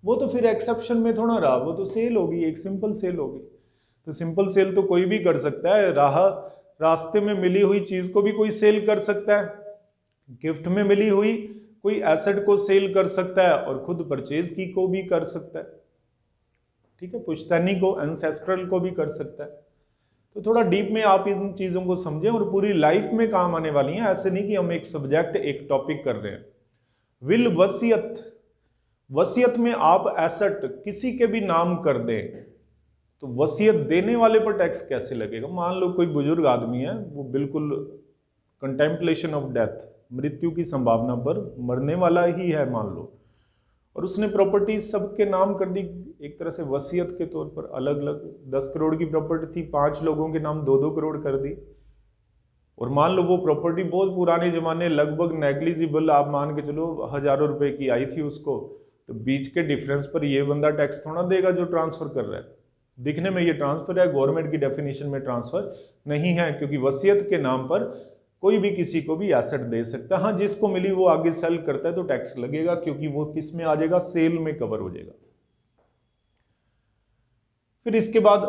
वो तो फिर एक्सेप्शन में थोड़ा रहा, वो तो सेल होगी, एक सिंपल सेल होगी। तो सिंपल सेल तो कोई भी कर सकता है, रास्ते में मिली हुई चीज को भी कोई सेल कर सकता है, गिफ्ट में मिली हुई कोई एसेट को सेल कर सकता है, और खुद परचेज की को भी कर सकता है। ठीक है, पुश्तैनी को, एंसेस्ट्रल को भी कर सकता है। तो थोड़ा डीप में आप इन चीजों को समझें और पूरी लाइफ में काम आने वाली हैं। ऐसे नहीं कि हम एक सब्जेक्ट एक टॉपिक कर रहे हैं। विल वसीयत में आप एसेट किसी के भी नाम कर दें तो वसीयत देने वाले पर टैक्स कैसे लगेगा। मान लो कोई बुजुर्ग आदमी है, वो बिल्कुल कंटेम्पलेशन ऑफ डेथ, मृत्यु की संभावना पर मरने वाला ही है मान लो, और उसने प्रॉपर्टी सबके नाम कर दी एक तरह से वसीयत के तौर पर, अलग अलग 10 करोड़ की प्रॉपर्टी थी, 5 लोगों के नाम 2-2 करोड़ कर दी। और मान लो वो प्रॉपर्टी बहुत पुराने जमाने, लगभग नेग्लिजिबल, आप मान के चलो हजारों रुपए की आई थी उसको, तो बीच के डिफरेंस पर ये बंदा टैक्स थोड़ा देगा जो ट्रांसफर कर रहा है। दिखने में ये ट्रांसफर है, गवर्नमेंट की डेफिनेशन में ट्रांसफर नहीं है, क्योंकि वसीयत के नाम पर कोई भी किसी को भी एसेट दे सकता है। हाँ, जिसको मिली वो आगे सेल करता है तो टैक्स लगेगा, क्योंकि वो किस में आ जाएगा, सेल में कवर हो जाएगा। फिर इसके बाद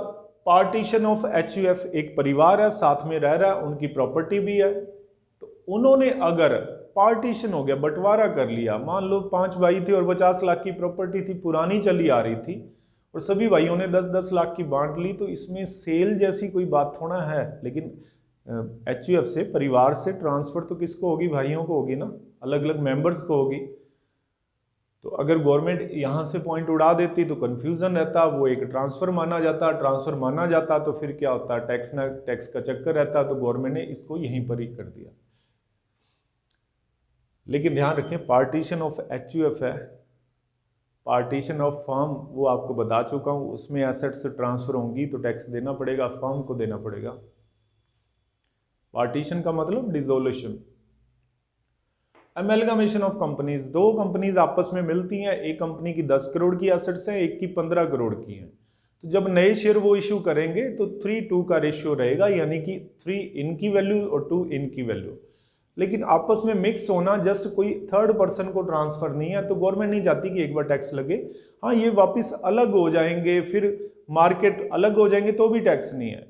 पार्टीशन ऑफ HUF, एक परिवार है, साथ में रह रहा है, उनकी प्रॉपर्टी भी है, तो उन्होंने अगर पार्टीशन हो गया, बंटवारा कर लिया, मान लो 5 भाई थे और 50 लाख की प्रॉपर्टी थी, पुरानी चली आ रही थी, और सभी भाइयों ने 10-10 लाख की बांट ली, तो इसमें सेल जैसी कोई बात थोड़ा है। लेकिन HUF से, परिवार से ट्रांसफर तो किसको होगी, भाइयों को होगी ना, अलग अलग मेंबर्स को होगी। तो अगर गवर्नमेंट यहां से पॉइंट उड़ा देती तो कंफ्यूजन रहता, वो एक ट्रांसफर माना जाता, ट्रांसफर माना जाता तो फिर क्या होता, टैक्स का चक्कर रहता, तो गवर्नमेंट ने इसको यहीं पर ही कर दिया। लेकिन ध्यान रखें, पार्टीशन ऑफ HUF है, पार्टीशन ऑफ फर्म वो आपको बता चुका हूं, उसमें एसेट्स ट्रांसफर होंगी तो टैक्स देना पड़ेगा, फर्म को देना पड़ेगा। पार्टीशन का मतलब dissolution. Amalgamation of companies, 2 companies आपस में मिलती हैं, एक कंपनी की 10 करोड़ की एसेट्स है, एक की 15 करोड़ की है, तो जब नए शेयर वो इश्यू करेंगे तो 3:2 का रेशियो रहेगा, यानी कि 3 इनकी वैल्यू और 2 इनकी वैल्यू। लेकिन आपस में मिक्स होना, जस्ट कोई थर्ड पर्सन को ट्रांसफर नहीं है, तो गवर्नमेंट नहीं चाहती कि एक बार टैक्स लगे। हाँ, ये वापिस अलग हो जाएंगे, फिर मार्केट अलग हो जाएंगे तो भी टैक्स नहीं है,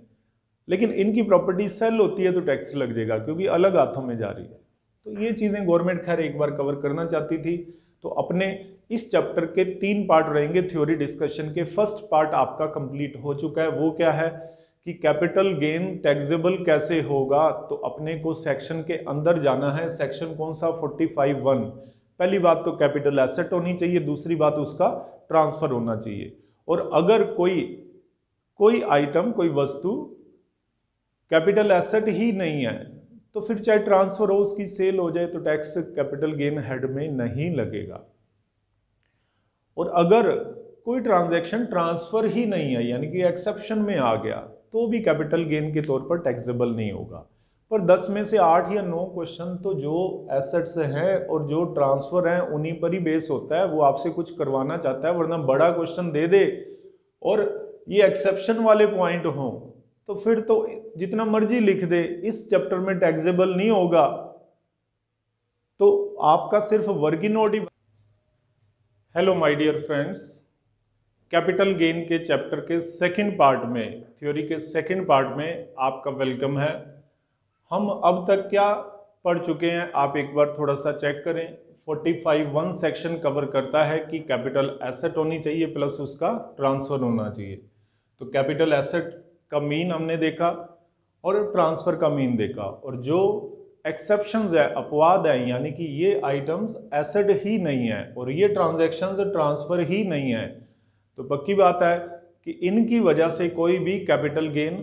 लेकिन इनकी प्रॉपर्टी सेल होती है तो टैक्स लग जाएगा, क्योंकि अलग हाथों में जा रही है। तो ये चीजें गवर्नमेंट खैर एक बार कवर करना चाहती थी। तो अपने इस चैप्टर के 3 पार्ट रहेंगे थ्योरी डिस्कशन के। फर्स्ट पार्ट आपका कंप्लीट हो चुका है, वो क्या है कि कैपिटल गेन टैक्सेबल कैसे होगा। तो अपने को सेक्शन के अंदर जाना है। सेक्शन कौन सा, 45(1). पहली बात तो कैपिटल एसेट होनी चाहिए, दूसरी बात उसका ट्रांसफर होना चाहिए। और अगर कोई आइटम, कोई वस्तु कैपिटल एसेट ही नहीं है तो फिर चाहे ट्रांसफर हो, उसकी सेल हो जाए तो टैक्स कैपिटल गेन हेड में नहीं लगेगा। और अगर कोई ट्रांजैक्शन ट्रांसफर ही नहीं है, यानी कि एक्सेप्शन में आ गया, तो भी कैपिटल गेन के तौर पर टैक्सेबल नहीं होगा। पर 10 में से 8 या 9 क्वेश्चन तो जो एसेट्स हैं और जो ट्रांसफर हैं उन्हीं पर ही बेस होता है, वो आपसे कुछ करवाना चाहता है। वरना बड़ा क्वेश्चन दे दे और ये एक्सेप्शन वाले पॉइंट हों तो फिर तो जितना मर्जी लिख दे, इस चैप्टर में टैक्सेबल नहीं होगा, तो आपका सिर्फ वर्किंग नोट ही। Hello my dear friends, capital gain के चैप्टर के सेकंड पार्ट में, थ्योरी के सेकंड पार्ट में आपका वेलकम है। हम अब तक क्या पढ़ चुके हैं, आप एक बार थोड़ा सा चेक करें। 45(1) सेक्शन कवर करता है कि कैपिटल एसेट होनी चाहिए प्लस उसका ट्रांसफर होना चाहिए। तो कैपिटल एसेट का मीन हमने देखा और ट्रांसफर का मीन देखा, और जो एक्सेप्शंस है, अपवाद है, यानी कि ये आइटम्स एसेट ही नहीं है और ये ट्रांजैक्शंस ट्रांसफर ही नहीं है, तो पक्की बात है कि इनकी वजह से कोई भी कैपिटल गेन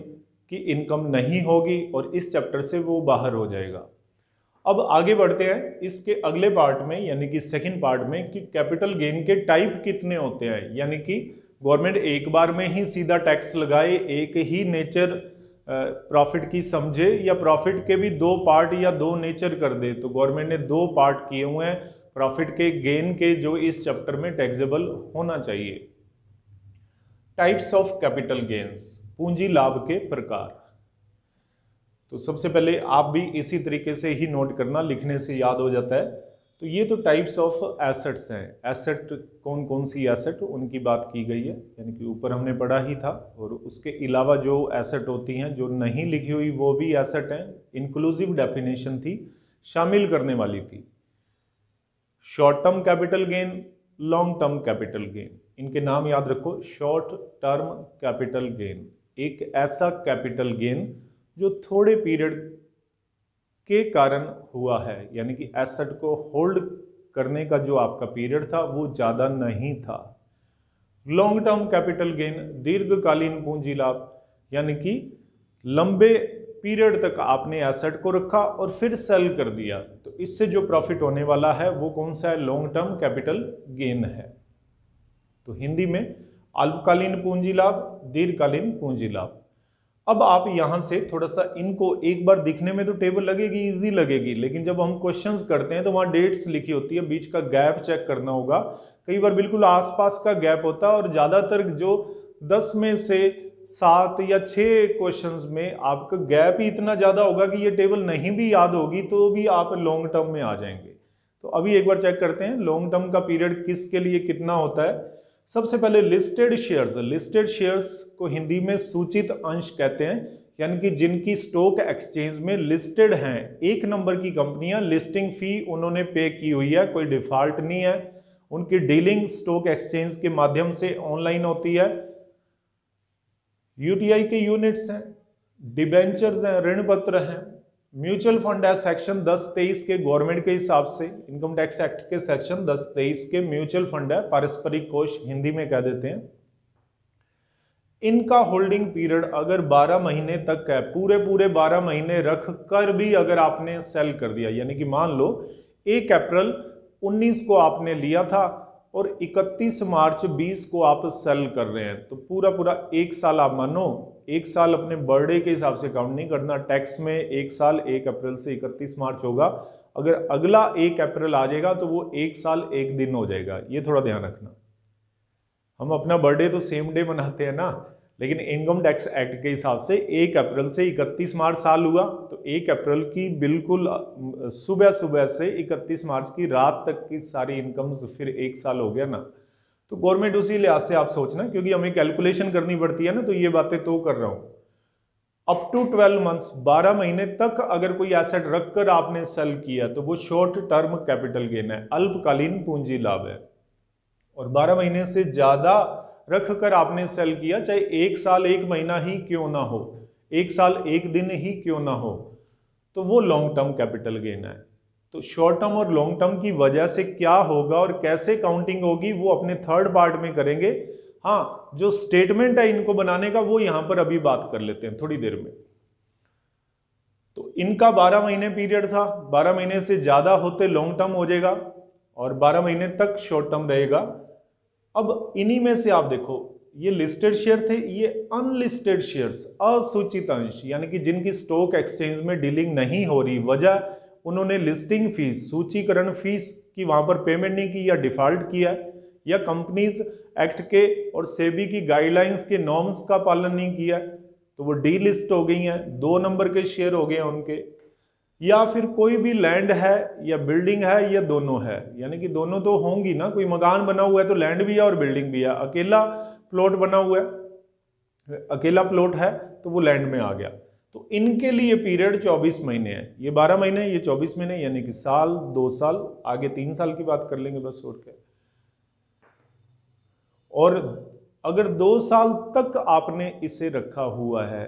की इनकम नहीं होगी और इस चैप्टर से वो बाहर हो जाएगा। अब आगे बढ़ते हैं इसके अगले पार्ट में, यानी कि सेकंड पार्ट में, कि कैपिटल गेन के टाइप कितने होते हैं। यानी कि गवर्नमेंट एक बार में ही सीधा टैक्स लगाए, एक ही नेचर प्रॉफिट की समझे, या प्रॉफिट के भी दो पार्ट या दो नेचर कर दे। तो गवर्नमेंट ने दो पार्ट किए हुए हैं प्रॉफिट के, गेन के, जो इस चैप्टर में टैक्सेबल होना चाहिए। टाइप्स ऑफ कैपिटल गेन्स, पूंजी लाभ के प्रकार। तो सबसे पहले आप भी इसी तरीके से ही नोट करना, लिखने से याद हो जाता है। तो ये तो टाइप्स ऑफ एसेट्स हैं। एसेट कौन कौन सी एसेट, उनकी बात की गई है, यानी कि ऊपर हमने पढ़ा ही था। और उसके अलावा जो एसेट होती हैं जो नहीं लिखी हुई वो भी एसेट हैं। इंक्लूसिव डेफिनेशन थी, शामिल करने वाली थी। Short term capital gain, long term capital gain, इनके नाम याद रखो। शॉर्ट टर्म कैपिटल गेन एक ऐसा कैपिटल गेन जो थोड़े पीरियड के कारण हुआ है, यानी कि एसेट को होल्ड करने का जो आपका पीरियड था वो ज्यादा नहीं था। लॉन्ग टर्म कैपिटल गेन, दीर्घकालीन पूंजी लाभ, यानी कि लंबे पीरियड तक आपने एसेट को रखा और फिर सेल कर दिया, तो इससे जो प्रॉफिट होने वाला है वो कौन सा है, लॉन्ग टर्म कैपिटल गेन है। तो हिंदी में अल्पकालीन पूंजी लाभ, दीर्घकालीन पूंजी लाभ। अब आप यहां से थोड़ा सा इनको, एक बार दिखने में तो टेबल लगेगी, इजी लगेगी, लेकिन जब हम क्वेश्चंस करते हैं तो वहां डेट्स लिखी होती है, बीच का गैप चेक करना होगा। कई बार बिल्कुल आसपास का गैप होता है, और ज्यादातर जो 10 में से 7 या 6 क्वेश्चंस में आपका गैप ही इतना ज्यादा होगा कि ये टेबल नहीं भी याद होगी तो भी आप लॉन्ग टर्म में आ जाएंगे। तो अभी एक बार चेक करते हैं लॉन्ग टर्म का पीरियड किसके लिए कितना होता है। सबसे पहले लिस्टेड शेयर्स। लिस्टेड शेयर्स को हिंदी में सूचित अंश कहते हैं, यानी कि जिनकी स्टॉक एक्सचेंज में लिस्टेड हैं। 1 नंबर की कंपनियां, लिस्टिंग फी उन्होंने पे की हुई है, कोई डिफॉल्ट नहीं है। उनकी डीलिंग स्टॉक एक्सचेंज के माध्यम से ऑनलाइन होती है। यूटीआई के यूनिट्स हैं, डिबेंचर्स हैं, ऋण पत्र हैं। म्यूचुअल फंड है सेक्शन 10(23) के गवर्नमेंट के हिसाब से, इनकम टैक्स एक्ट के सेक्शन 10(23) के म्यूचुअल फंड है, पारस्परिक कोष हिंदी में कह देते हैं। इनका होल्डिंग पीरियड अगर 12 महीने तक है, पूरे 12 महीने रख कर भी अगर आपने सेल कर दिया, यानी कि मान लो 1 अप्रैल 19 को आपने लिया था और 31 मार्च 20 को आप सेल कर रहे हैं, तो पूरा 1 साल आप मानो, 1 साल अपने बर्थडे के हिसाब से काउंट नहीं करना। टैक्स में 1 साल 1 अप्रैल से 31 मार्च होगा। अगर अगला 1 अप्रैल आ जाएगा तो वो 1 साल 1 दिन हो जाएगा, ये थोड़ा ध्यान रखना। हम अपना बर्थडे तो सेम डे मनाते हैं ना, लेकिन इनकम टैक्स एक्ट के हिसाब से 1 अप्रैल से 31 मार्च साल हुआ, तो 1 अप्रैल की बिल्कुल सुबह से 31 मार्च की रात तक की सारी इनकम्स फिर 1 साल हो गया ना। तो गवर्नमेंट उसी लिहाज से आप सोचना, क्योंकि हमें कैलकुलेशन करनी पड़ती है ना, तो ये बातें तो कर रहा हूं। अप टू 12 मंथ्स, 12 महीने तक अगर कोई एसेट रखकर आपने सेल किया तो वो शॉर्ट टर्म कैपिटल गेन है, अल्पकालीन पूंजी लाभ है। और 12 महीने से ज्यादा रखकर आपने सेल किया, चाहे 1 साल 1 महीना ही क्यों ना हो, 1 साल 1 दिन ही क्यों ना हो, तो वो लॉन्ग टर्म कैपिटल गेन है। तो शॉर्ट टर्म और लॉन्ग टर्म की वजह से क्या होगा और कैसे काउंटिंग होगी वो अपने थर्ड पार्ट में करेंगे। हाँ, जो स्टेटमेंट है इनको बनाने का वो यहां पर अभी बात कर लेते हैं थोड़ी देर में। तो इनका 12 महीने पीरियड था, 12 महीने से ज्यादा होते लॉन्ग टर्म हो जाएगा और 12 महीने तक शॉर्ट टर्म रहेगा। अब इन्हीं में से आप देखो, ये लिस्टेड शेयर थे, ये अनलिस्टेड शेयर्स, असूचित अंश, यानी कि जिनकी स्टॉक एक्सचेंज में डीलिंग नहीं हो रही, वजह उन्होंने लिस्टिंग फीस, सूचीकरण फीस की वहां पर पेमेंट नहीं की या डिफॉल्ट किया, या कंपनीज एक्ट के और सेबी की गाइडलाइंस के नॉर्म्स का पालन नहीं किया, तो वो डी लिस्ट हो गई हैं, 2 नंबर के शेयर हो गए उनके। या फिर कोई भी लैंड है या बिल्डिंग है या दोनों है, यानी कि दोनों तो होंगी ना, कोई मकान बना हुआ है तो लैंड भी है और बिल्डिंग भी है, अकेला प्लॉट बना हुआ है, अकेला प्लॉट है तो वो लैंड में आ गया। तो इनके लिए पीरियड 24 महीने है, ये 12 महीने, ये 24 महीने, यानी कि साल, 2 साल, आगे 3 साल की बात कर लेंगे बस, और क्या। और अगर 2 साल तक आपने इसे रखा हुआ है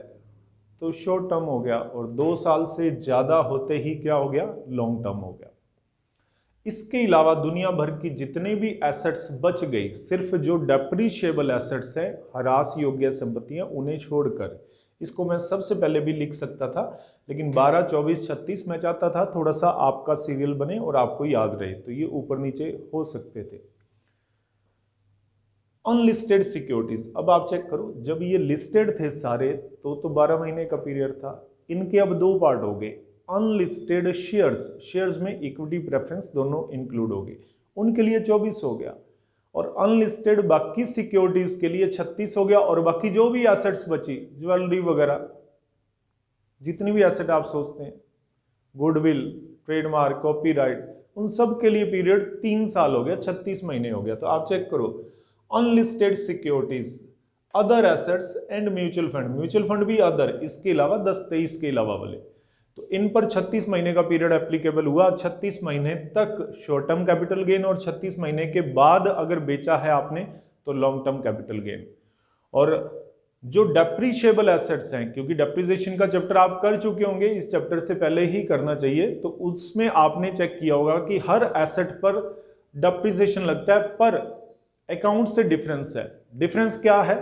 तो शॉर्ट टर्म हो गया, और 2 साल से ज्यादा होते ही क्या हो गया, लॉन्ग टर्म हो गया। इसके अलावा दुनिया भर की जितने भी एसेट्स बच गई, सिर्फ जो डेप्रिशिएबल एसेट्स हैं, ह्रास योग्य संपत्तियां, उन्हें छोड़कर इसको मैं सबसे पहले भी लिख सकता था, लेकिन 12, 24, 36 मैं चाहता था थोड़ा सा आपका सीरियल बने और आपको याद रहे, तो ये ऊपर नीचे हो सकते थे। अनलिस्टेड सिक्योरिटीज, अब आप चेक करो, जब ये लिस्टेड थे सारे तो 12 महीने का पीरियड था। इनके अब दो पार्ट हो गए। अनलिस्टेड शेयर्स, शेयर्स में इक्विटी प्रेफरेंस दोनों इंक्लूड हो गए, उनके लिए 24 हो गया। और अनलिस्टेड बाकी सिक्योरिटीज के लिए 36 हो गया। और बाकी जो भी एसेट्स बची, ज्वेलरी वगैरह, जितनी भी एसेट आप सोचते हैं, गुडविल, ट्रेडमार्क, कॉपीराइट, उन सब के लिए पीरियड 3 साल हो गया, 36 महीने हो गया। तो आप चेक करो, unlisted securities, other assets and mutual fund, mutual fund भी अदर, इसके अलावा 10-23 के अलावा वाले, तो इन पर 36 महीने का पीरियड एप्लीकेबल हुआ। 36 महीने तक शॉर्ट टर्म कैपिटल गेन और 36 महीने के बाद अगर बेचा है आपने तो लॉन्ग टर्म कैपिटल गेन। और जो डेप्रीशिएबल एसेट्स हैं, क्योंकि डेप्रीसिएशन का चैप्टर आप कर चुके होंगे, इस चैप्टर से पहले ही करना चाहिए, तो उसमें आपने चेक किया होगा कि हर एसेट पर डेप्रीसिएशन लगता है, पर अकाउंट से डिफरेंस है। डिफरेंस क्या है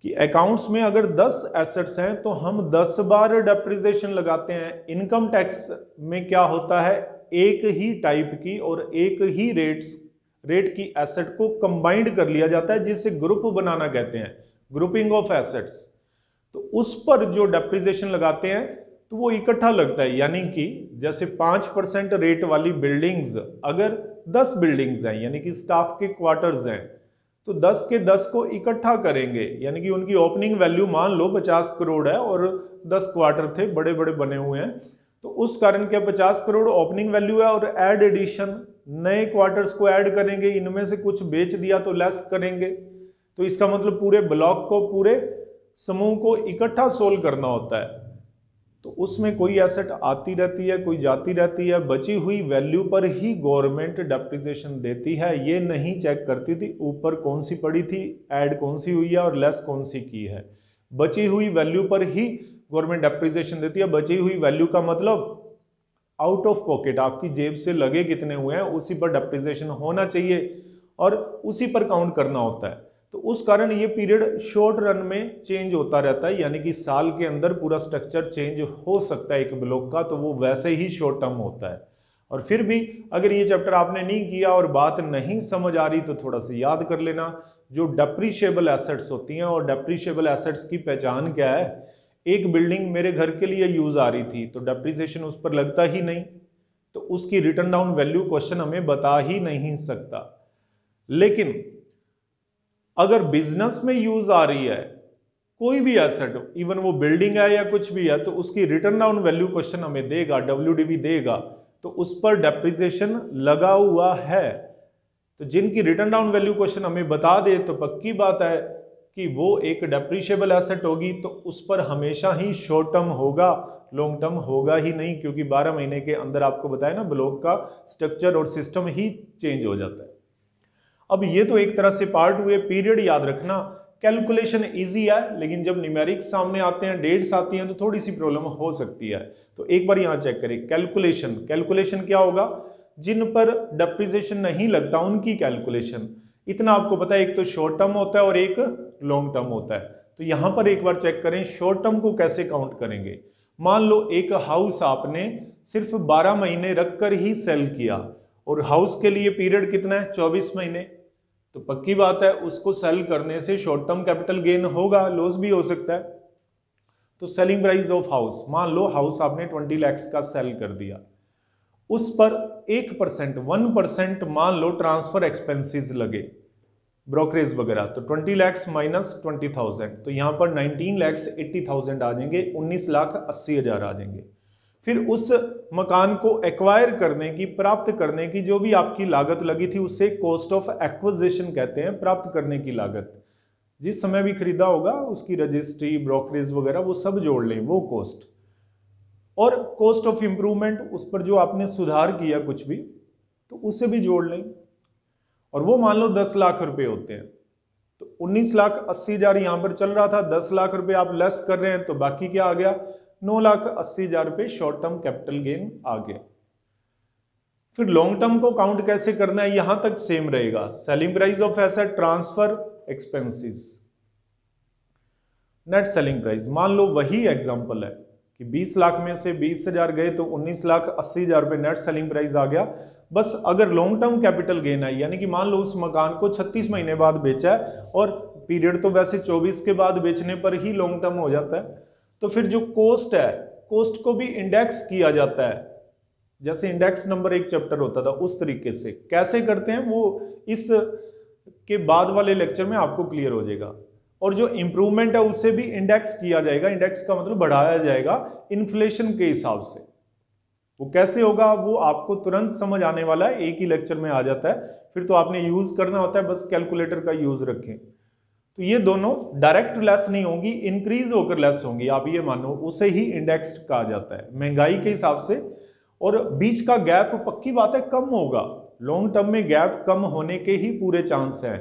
कि अकाउंट्स में अगर 10 एसेट्स हैं तो हम 10 बार डेप्रिसिएशन लगाते हैं। इनकम टैक्स में क्या होता है, एक ही टाइप की और एक ही रेट की एसेट को कंबाइंड कर लिया जाता है, जिसे ग्रुप बनाना कहते हैं, ग्रुपिंग ऑफ एसेट्स। तो उस पर जो डेप्रिसिएशन लगाते हैं तो वो इकट्ठा लगता है, यानी कि जैसे 5% रेट वाली बिल्डिंग्स, अगर 10 बिल्डिंग्स हैं यानी कि स्टाफ के क्वार्टर्स हैं, तो 10 के 10 को इकट्ठा करेंगे, यानी कि उनकी ओपनिंग वैल्यू मान लो 50 करोड़ है और 10 क्वार्टर थे, बड़े बड़े बने हुए हैं, तो उस कारण क्या 50 करोड़ ओपनिंग वैल्यू है। और ऐड एडिशन, नए क्वार्टर्स को ऐड करेंगे, इनमें से कुछ बेच दिया तो लेस करेंगे। तो इसका मतलब पूरे ब्लॉक को, पूरे समूह को इकट्ठा सोल्व करना होता है। तो उसमें कोई एसेट आती रहती है, कोई जाती रहती है, बची हुई वैल्यू पर ही गवर्नमेंट डेप्रिसिएशन देती है। ये नहीं चेक करती थी ऊपर कौन सी पड़ी थी, ऐड कौन सी हुई है और लेस कौन सी की है। बची हुई वैल्यू पर ही गवर्नमेंट डेप्रिसिएशन देती है। बची हुई वैल्यू का मतलब आउट ऑफ पॉकेट, आपकी जेब से लगे कितने हुए हैं उसी पर डेप्रिसिएशन होना चाहिए और उसी पर काउंट करना होता है। तो उस कारण ये पीरियड शॉर्ट रन में चेंज होता रहता है, यानी कि साल के अंदर पूरा स्ट्रक्चर चेंज हो सकता है एक ब्लॉक का, तो वो वैसे ही शॉर्ट टर्म होता है। और फिर भी अगर ये चैप्टर आपने नहीं किया और बात नहीं समझ आ रही तो थोड़ा सा याद कर लेना, जो डेप्रीशिएबल एसेट्स होती हैं, और डेप्रीशिएबल एसेट्स की पहचान क्या है। एक बिल्डिंग मेरे घर के लिए यूज आ रही थी तो डेप्रीसिएशन उस पर लगता ही नहीं, तो उसकी रिटर्न डाउन वैल्यू क्वेश्चन हमें बता ही नहीं सकता। लेकिन अगर बिजनेस में यूज आ रही है कोई भी एसेट, इवन वो बिल्डिंग है या कुछ भी है, तो उसकी रिटर्न डाउन वैल्यू क्वेश्चन हमें देगा, WDV देगा, तो उस पर डेप्रिसिएशन लगा हुआ है। तो जिनकी रिटर्न डाउन वैल्यू क्वेश्चन हमें बता दे तो पक्की बात है कि वो एक डेप्रिशिएबल एसेट होगी, तो उस पर हमेशा ही शॉर्ट टर्म होगा, लॉन्ग टर्म होगा ही नहीं, क्योंकि 12 महीने के अंदर आपको बताया ना ब्लॉक का स्ट्रक्चर और सिस्टम ही चेंज हो जाता है। अब ये तो एक तरह से पार्ट हुए। पीरियड याद रखना, कैलकुलेशन इजी है, लेकिन जब न्यूमेरिक सामने आते हैं, डेट्स आती हैं, तो थोड़ी सी प्रॉब्लम हो सकती है। तो एक बार यहां चेक करें कैलकुलेशन। कैलकुलेशन क्या होगा, जिन पर डेप्रिसिएशन नहीं लगता उनकी कैलकुलेशन। इतना आपको पता है, एक तो शॉर्ट टर्म होता है और एक लॉन्ग टर्म होता है। तो यहां पर एक बार चेक करें शॉर्ट टर्म को कैसे काउंट करेंगे। मान लो एक हाउस आपने सिर्फ 12 महीने रखकर ही सेल किया, और हाउस के लिए पीरियड कितना है, 24 महीने, तो पक्की बात है उसको सेल करने से शॉर्ट टर्म कैपिटल गेन होगा, लॉस भी हो सकता है। तो सेलिंग प्राइस ऑफ हाउस, मान लो हाउस आपने 20 लाख का सेल कर दिया, उस पर 1% मान लो ट्रांसफर एक्सपेंसेस लगे, ब्रोकरेज वगैरह, तो 20 लाख माइनस 20,000, तो यहां पर 19,80,000 आ जाएंगे, 19,80,000 आ जाएंगे। फिर उस मकान को एक्वायर करने की, प्राप्त करने की जो भी आपकी लागत लगी थी उसे कॉस्ट ऑफ एक्विजिशन कहते हैं, प्राप्त करने की लागत। जिस समय भी खरीदा होगा उसकी रजिस्ट्री, ब्रोकरेज वगैरह वो सब जोड़ लें, वो कॉस्ट। और कॉस्ट ऑफ इंप्रूवमेंट, उस पर जो आपने सुधार किया कुछ भी, तो उसे भी जोड़ लें। और वो मान लो 10 लाख रुपए होते हैं, तो 19,80,000 यहां पर चल रहा था, 10 लाख रुपए आप लेस कर रहे हैं, तो बाकी क्या आ गया, 9,80,000 रुपए शॉर्ट टर्म कैपिटल गेन आ गया। फिर लॉन्ग टर्म को काउंट कैसे करना है, यहां तक सेम रहेगा, selling price of asset, transfer expenses. Net selling price, मान लो वही एग्जांपल है कि 20 लाख में से 20,000 गए तो 19,80,000 रुपये नेट सेलिंग प्राइस आ गया। बस अगर लॉन्ग टर्म कैपिटल गेन आई, यानी कि मान लो उस मकान को 36 महीने बाद बेचा है और पीरियड तो वैसे 24 के बाद बेचने पर ही लॉन्ग टर्म हो जाता है, तो फिर जो कोस्ट है, कोस्ट को भी इंडेक्स किया जाता है, जैसे इंडेक्स नंबर 1 चैप्टर होता था उस तरीके से। कैसे करते हैं वो इस के बाद वाले लेक्चर में आपको क्लियर हो जाएगा। और जो इंप्रूवमेंट है उससे भी इंडेक्स किया जाएगा, इंडेक्स का मतलब बढ़ाया जाएगा इन्फ्लेशन के हिसाब से। वो कैसे होगा वो आपको तुरंत समझ आने वाला है, एक ही लेक्चर में आ जाता है, फिर तो आपने यूज करना होता है, बस कैलकुलेटर का यूज रखें। तो ये दोनों डायरेक्ट लेस नहीं होंगी, इंक्रीज होकर लेस होंगी, आप ये मानो, उसे ही इंडेक्स कहा जाता है महंगाई के हिसाब से। और बीच का गैप पक्की बात है कम होगा, लॉन्ग टर्म में गैप कम होने के ही पूरे चांस है।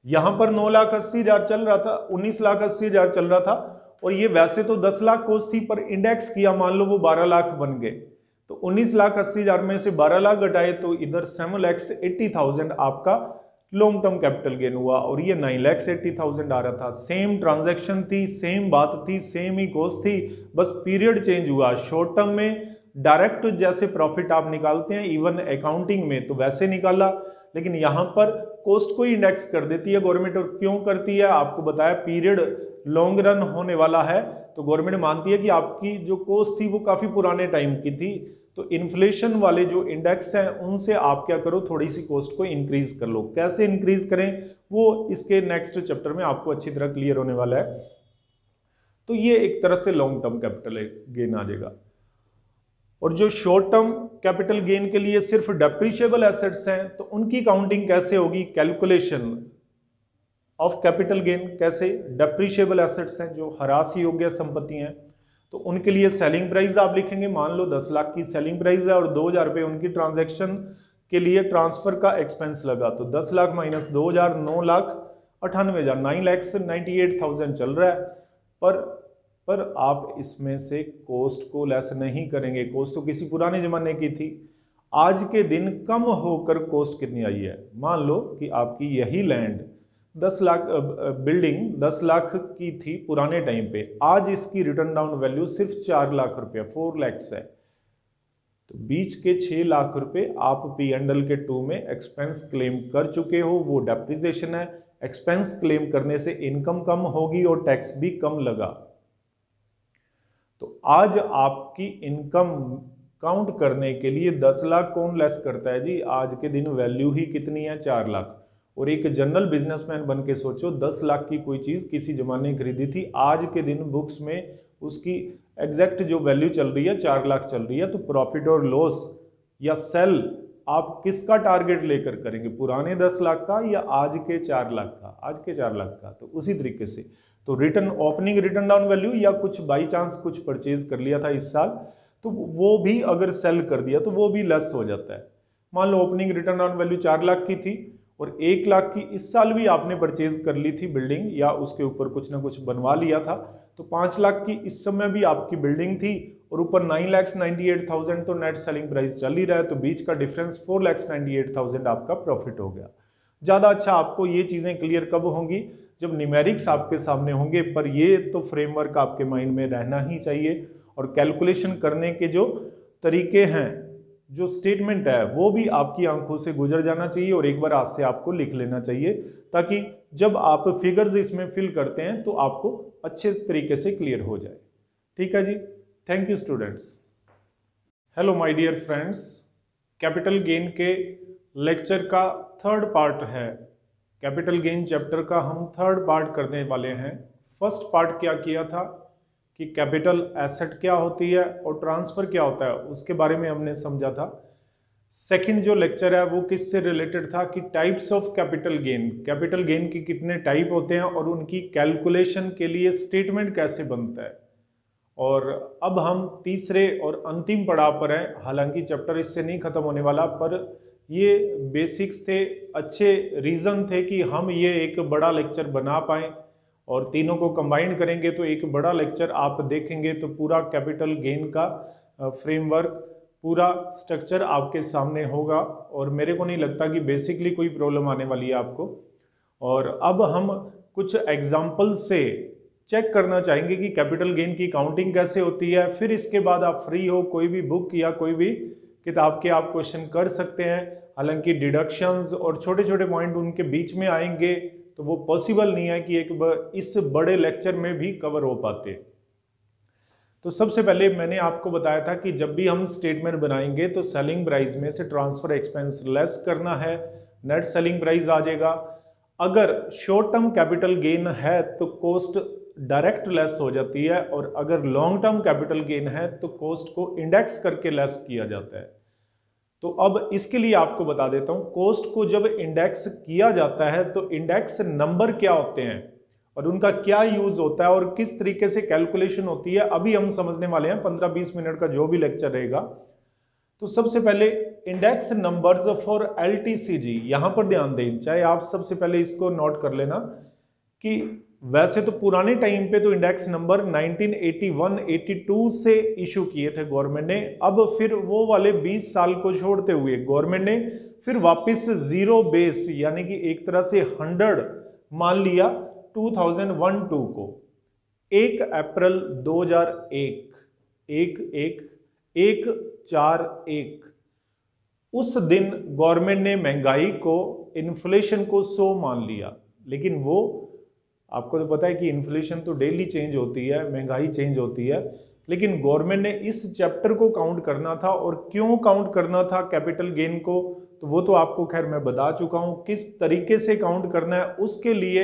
यहां पर 9,80,000 चल रहा था, 19,80,000 चल रहा था, और ये वैसे तो 10 लाख कोस्ट थी, पर इंडेक्स किया, मान लो वो 12 लाख बन गए, तो 19,80,000 में से 12 लाख घटाए तो इधर 7,80,000 आपका लॉन्ग टर्म कैपिटल गेन हुआ, और ये 9,80,000 आ रहा था। सेम ट्रांजैक्शन थी, सेम बात थी, सेम ही कॉस्ट थी, बस पीरियड चेंज हुआ। शॉर्ट टर्म में डायरेक्ट जैसे प्रॉफिट आप निकालते हैं इवन अकाउंटिंग में तो वैसे निकाला, लेकिन यहां पर कॉस्ट को ही इंडेक्स कर देती है गवर्नमेंट। और क्यों करती है आपको बताया, पीरियड लॉन्ग रन होने वाला है तो गवर्नमेंट मानती है कि आपकी जो कॉस्ट थी वो काफी पुराने टाइम की थी, तो इन्फ्लेशन वाले जो इंडेक्स हैं उनसे आप क्या करो, थोड़ी सी कॉस्ट को इंक्रीज कर लो। कैसे इंक्रीज करें वो इसके नेक्स्ट चैप्टर में आपको अच्छी तरह क्लियर होने वाला है। तो ये एक तरह से लॉन्ग टर्म कैपिटल गेन आ जाएगा। और जो शॉर्ट टर्म कैपिटल गेन के लिए सिर्फ डेप्रिशिएबल एसेट्स हैं तो उनकी काउंटिंग कैसे होगी, कैलकुलेशन ऑफ कैपिटल गेन कैसे, डेप्रिशिएबल एसेट्स हैं जो ह्रास योग्य संपत्ति हैं, तो उनके लिए सेलिंग प्राइस आप लिखेंगे। मान लो 10 लाख की सेलिंग प्राइस है और 2,000 रुपये उनकी ट्रांजैक्शन के लिए ट्रांसफर का एक्सपेंस लगा, तो 10 लाख माइनस 2,000 9,98,000 9,98,000 चल रहा है। पर आप इसमें से कॉस्ट को लेस नहीं करेंगे, कॉस्ट तो किसी पुराने जमाने की थी। आज के दिन कम होकर कॉस्ट कितनी आई है, मान लो कि आपकी यही लैंड 10 लाख बिल्डिंग 10 लाख की थी पुराने टाइम पे, आज इसकी रिटर्न डाउन वैल्यू सिर्फ 4 लाख रुपया 4 लैक्स है, तो बीच के 6 लाख रुपए आप P&L के 2 में एक्सपेंस क्लेम कर चुके हो, वो डेप्रिसिएशन है। एक्सपेंस क्लेम करने से इनकम कम होगी और टैक्स भी कम लगा। तो आज आपकी इनकम काउंट करने के लिए 10 लाख कौन लेस करता है जी, आज के दिन वैल्यू ही कितनी है 4 लाख। और एक जनरल बिजनेसमैन बन के सोचो, 10 लाख की कोई चीज किसी जमाने खरीदी थी, आज के दिन बुक्स में उसकी एग्जैक्ट जो वैल्यू चल रही है 4 लाख चल रही है। तो प्रॉफिट और लॉस या सेल आप किसका टारगेट लेकर करेंगे, पुराने 10 लाख का या आज के 4 लाख का, आज के 4 लाख का। तो उसी तरीके से तो return opening written down value या कुछ बाई चांस कुछ परचेज कर लिया था इस साल, तो वो भी अगर सेल कर दिया तो वो भी लेस हो जाता है। मान लो opening written down value 4 lakh की थी और 1 लाख की इस साल भी आपने परचेज कर ली थी बिल्डिंग या उसके ऊपर कुछ ना कुछ बनवा लिया था, तो 5 लाख की इस समय भी आपकी बिल्डिंग थी और ऊपर 9,98,000 तो नेट सेलिंग प्राइस चल ही रहा है, तो बीच का डिफरेंस 4,98,000 आपका प्रॉफिट हो गया। ज़्यादा अच्छा आपको ये चीज़ें क्लियर कब होंगी, जब न्यूमेरिक्स आपके सामने होंगे, पर ये तो फ्रेमवर्क आपके माइंड में रहना ही चाहिए। और कैलकुलेशन करने के जो तरीके हैं, जो स्टेटमेंट है, वो भी आपकी आंखों से गुजर जाना चाहिए और एक बार आज से आपको लिख लेना चाहिए, ताकि जब आप फिगर्स इसमें फिल करते हैं तो आपको अच्छे तरीके से क्लियर हो जाए। ठीक है जी, thank you students. Hello my dear friends, capital gain के लेक्चर का थर्ड पार्ट है, कैपिटल गेन चैप्टर का हम थर्ड पार्ट करने वाले हैं। फर्स्ट पार्ट क्या किया था कि कैपिटल एसेट क्या होती है और ट्रांसफर क्या होता है, उसके बारे में हमने समझा था। सेकंड जो लेक्चर है वो किससे रिलेटेड था कि टाइप्स ऑफ कैपिटल गेन के कितने टाइप होते हैं और उनकी कैलकुलेशन के लिए स्टेटमेंट कैसे बनता है। और अब हम तीसरे और अंतिम पड़ाव पर हैं, हालांकि चैप्टर इससे नहीं खत्म होने वाला, पर ये बेसिक्स थे, अच्छे रीज़न थे कि हम ये एक बड़ा लेक्चर बना पाएँ और तीनों को कंबाइन करेंगे तो एक बड़ा लेक्चर आप देखेंगे तो पूरा कैपिटल गेन का फ्रेमवर्क, पूरा स्ट्रक्चर आपके सामने होगा और मेरे को नहीं लगता कि बेसिकली कोई प्रॉब्लम आने वाली है आपको। और अब हम कुछ एग्जाम्पल से चेक करना चाहेंगे कि कैपिटल गेन की काउंटिंग कैसे होती है। फिर इसके बाद आप फ्री हो, कोई भी बुक या कोई भी किताब के आप क्वेश्चन कर सकते हैं। हालांकि डिडक्शंस और छोटे छोटे पॉइंट उनके बीच में आएंगे तो वो पॉसिबल नहीं है कि इस बड़े लेक्चर में भी कवर हो पाते। तो सबसे पहले मैंने आपको बताया था कि जब भी हम स्टेटमेंट बनाएंगे तो सेलिंग प्राइस में से ट्रांसफर एक्सपेंस लेस करना है, नेट सेलिंग प्राइस आ जाएगा। अगर शॉर्ट टर्म कैपिटल गेन है तो कॉस्ट डायरेक्ट लेस हो जाती है, और अगर लॉन्ग टर्म कैपिटल गेन है तो कॉस्ट को इंडेक्स करके लेस किया जाता है। तो अब इसके लिए आपको बता देता हूं, कॉस्ट को जब इंडेक्स किया जाता है तो इंडेक्स नंबर क्या होते हैं और उनका क्या यूज होता है और किस तरीके से कैलकुलेशन होती है, अभी हम समझने वाले हैं 15-20 मिनट का जो भी लेक्चर रहेगा। तो सबसे पहले इंडेक्स नंबर्स फॉर LTCG, यहां पर ध्यान दें, चाहे आप सबसे पहले इसको नोट कर लेना कि वैसे तो पुराने टाइम पे तो इंडेक्स नंबर 1981-82 से इशू किए थे गवर्नमेंट ने। अब फिर वो वाले 20 साल को छोड़ते हुए गवर्नमेंट ने फिर वापस जीरो बेस यानी कि एक तरह से 100 मान लिया 2001-2 को। 1 अप्रैल 2001 1/4/1 उस दिन गवर्नमेंट ने महंगाई को, इन्फ्लेशन को 100 मान लिया। लेकिन वो आपको तो पता है कि इन्फ्लेशन तो डेली चेंज होती है, महंगाई चेंज होती है, लेकिन गवर्नमेंट ने इस चैप्टर को काउंट करना था। और क्यों काउंट करना था कैपिटल गेन को, तो वो तो आपको खैर मैं बता चुका हूं किस तरीके से काउंट करना है। उसके लिए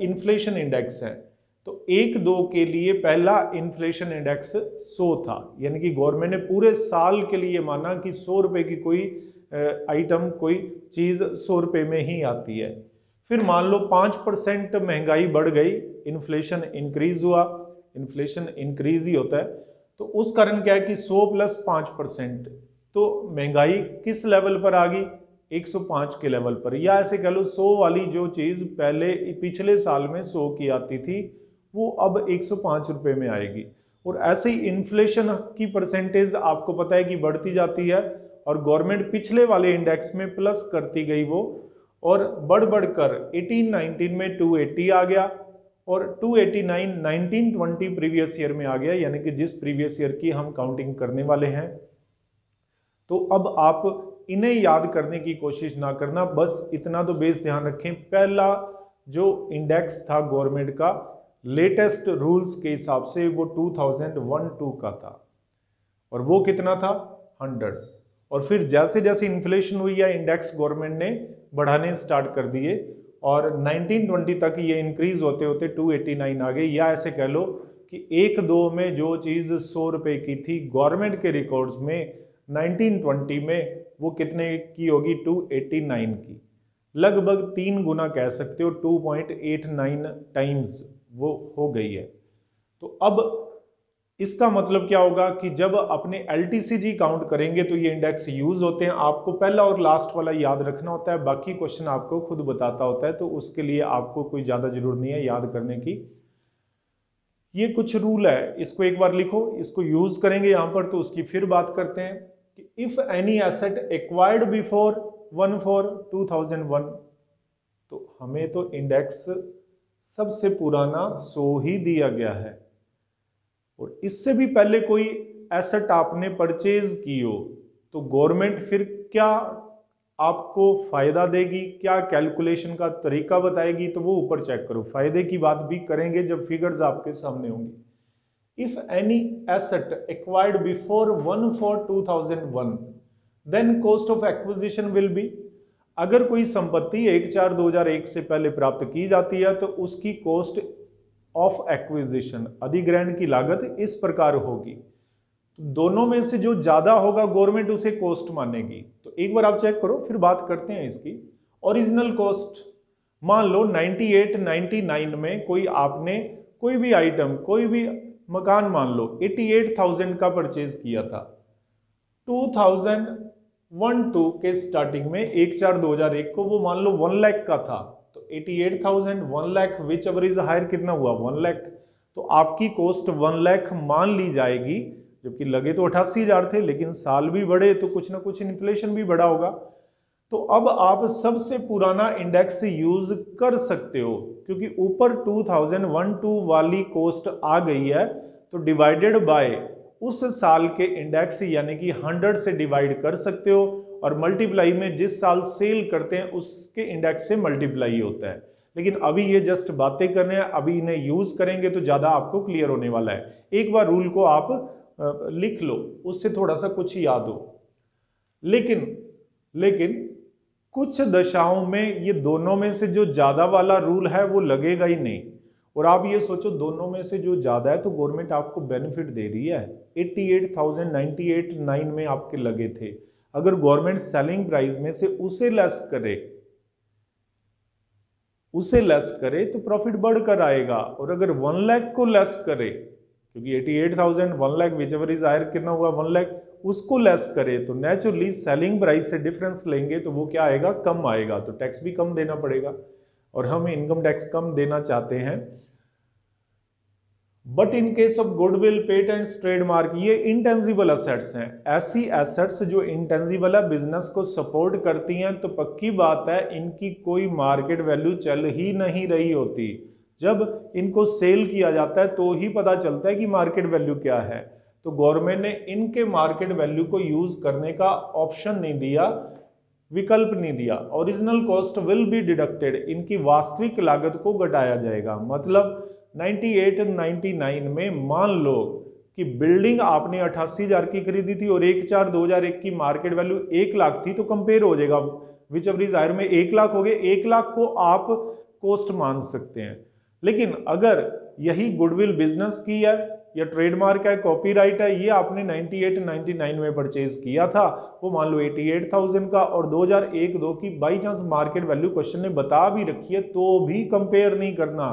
इन्फ्लेशन इंडेक्स है। तो 1-2 के लिए पहला इन्फ्लेशन इंडेक्स 100 था, यानी कि गवर्नमेंट ने पूरे साल के लिए माना कि 100 रुपए की कोई आइटम, कोई चीज 100 रुपए में ही आती है। फिर मान लो 5% महंगाई बढ़ गई, इन्फ्लेशन इंक्रीज हुआ, इन्फ्लेशन इंक्रीज ही होता है, तो उस कारण क्या है कि 100 + 5%, तो महंगाई किस लेवल पर आ गई, 105 के लेवल पर। या ऐसे कह लो 100 वाली जो चीज पहले पिछले साल में 100 की आती थी वो अब 105 रुपए में आएगी। और ऐसे ही इन्फ्लेशन की परसेंटेज आपको पता है कि बढ़ती जाती है, और गवर्नमेंट पिछले वाले इंडेक्स में प्लस करती गई वो, और बढ़ बढ़कर 18-19 में 280 आ गया, और 289 19-20 प्रीवियस ईयर में आ गया, यानी कि जिस प्रीवियस ईयर की हम काउंटिंग करने वाले हैं। तो अब आप इन्हें याद करने की कोशिश ना करना, बस इतना तो बेस ध्यान रखें। पहला जो इंडेक्स था गवर्नमेंट का लेटेस्ट रूल्स के हिसाब से वो 2001-2 का था, और वो कितना था 100। और फिर जैसे जैसे इन्फ्लेशन हुई या इंडेक्स गवर्नमेंट ने बढ़ाने स्टार्ट कर दिए, और 1920 तक ये इंक्रीज होते होते 289 आ गए। या ऐसे कह लो कि 1-2 में जो चीज़ 100 रुपए की थी गवर्नमेंट के रिकॉर्ड्स में 1920 में वो कितने की होगी, 289 की, लगभग 3 गुना कह सकते हो, 2.89 टाइम्स वो हो गई है। तो अब इसका मतलब क्या होगा कि जब अपने LTCG काउंट करेंगे तो ये इंडेक्स यूज होते हैं। आपको पहला और लास्ट वाला याद रखना होता है, बाकी क्वेश्चन आपको खुद बताता होता है, तो उसके लिए आपको कोई ज्यादा जरूरत नहीं है याद करने की। ये कुछ रूल है, इसको एक बार लिखो, इसको यूज करेंगे यहां पर, तो उसकी फिर बात करते हैं कि if any asset acquired before 1/4/2001, तो हमें तो इंडेक्स सबसे पुराना 100 ही दिया गया है, और इससे भी पहले कोई एसेट आपने परचेज की हो तो गवर्नमेंट फिर क्या आपको फायदा देगी, क्या कैलकुलेशन का तरीका बताएगी, तो वो ऊपर चेक करो। फायदे की बात भी करेंगे जब फिगर्स आपके सामने होंगी। If any asset acquired before 1/4/2001 then cost of acquisition will be, अगर कोई संपत्ति 1/4/2001 से पहले प्राप्त की जाती है तो उसकी कॉस्ट ऑफ एक्विजिशन, अधिग्रहण की लागत इस प्रकार होगी। तो दोनों में से जो ज्यादा होगा गवर्नमेंट उसे कॉस्ट मानेगी। तो एक बार आप चेक करो, फिर बात करते हैं इसकी। ओरिजिनल कॉस्ट, मान लो 98-99 में कोई आपने कोई भी आइटम, कोई भी मकान मान लो 88,000 का परचेज किया था। 2001-2 के स्टार्टिंग में 1/4/2001 को वो मान लो 1 लाख का था, तो 88,000 1 lakh whichever is higher कितना हुआ 1 लाख। तो आपकी कॉस्ट 1 लाख मान ली जाएगी, जबकि लगे तो 88,000 थे, लेकिन साल भी बढ़े तो कुछ ना कुछ इन्फ्लेशन भी बढ़ा होगा। तो अब आप सबसे पुराना इंडेक्स यूज कर सकते हो, क्योंकि ऊपर 2012 वाली कॉस्ट आ गई है, तो डिवाइडेड बाय उस साल के इंडेक्स यानी कि 100 से डिवाइड कर सकते हो, और मल्टीप्लाई में जिस साल सेल करते हैं उसके इंडेक्स से मल्टीप्लाई होता है। लेकिन अभी ये जस्ट बातें करने हैं, अभी इन्हें यूज करेंगे तो ज्यादा आपको क्लियर होने वाला है। एक बार रूल को आप लिख लो, उससे थोड़ा सा कुछ याद हो। लेकिन कुछ दशाओं में ये दोनों में से जो ज्यादा वाला रूल है वो लगेगा ही नहीं। और आप ये सोचो, दोनों में से जो ज्यादा है तो गवर्नमेंट आपको बेनिफिट दे रही है। 88,098 में आपके लगे थे, अगर गवर्नमेंट सेलिंग प्राइस में से उसे लेस करे तो प्रॉफिट बढ़कर आएगा। और अगर 1 लाख को लेस करे, क्योंकि 88,000 1 lakh whichever is higher, कितना हुआ 1 लाख, उसको लेस करे तो नेचुरली सेलिंग प्राइस से डिफरेंस लेंगे तो वो क्या आएगा, कम आएगा, तो टैक्स भी कम देना पड़ेगा। और हम इनकम टैक्स कम देना चाहते हैं। But in case of goodwill, patents, trademark, ये इंटेंजिबल एसेट्स हैं। ऐसी एसेट्स जो इंटेंजिबल है, बिजनेस को सपोर्ट करती हैं, तो पक्की बात है इनकी कोई मार्केट वैल्यू चल ही नहीं रही होती। जब इनको सेल किया जाता है तो ही पता चलता है कि मार्केट वैल्यू क्या है। तो गवर्नमेंट ने इनके मार्केट वैल्यू को यूज करने का ऑप्शन नहीं दिया, विकल्प नहीं दिया। Original cost will be deducted, इनकी वास्तविक लागत को घटाया जाएगा। मतलब 98-99 में मान लो कि बिल्डिंग आपने 88,000 की खरीदी थी और 1/4/2001 की मार्केट वैल्यू 1 लाख थी, तो कंपेयर हो जाएगा, विच एवर इज हायर में 1 लाख हो गए, 1 लाख को आप कॉस्ट मान सकते हैं। लेकिन अगर यही गुडविल बिजनेस की है या ट्रेडमार्क है, कॉपीराइट है, ये आपने 98-99 में परचेज किया था, वो मान लो 88,000 का, और 2001-2 की by chance market value question ने बता भी रखी है, तो भी कंपेयर नहीं करना।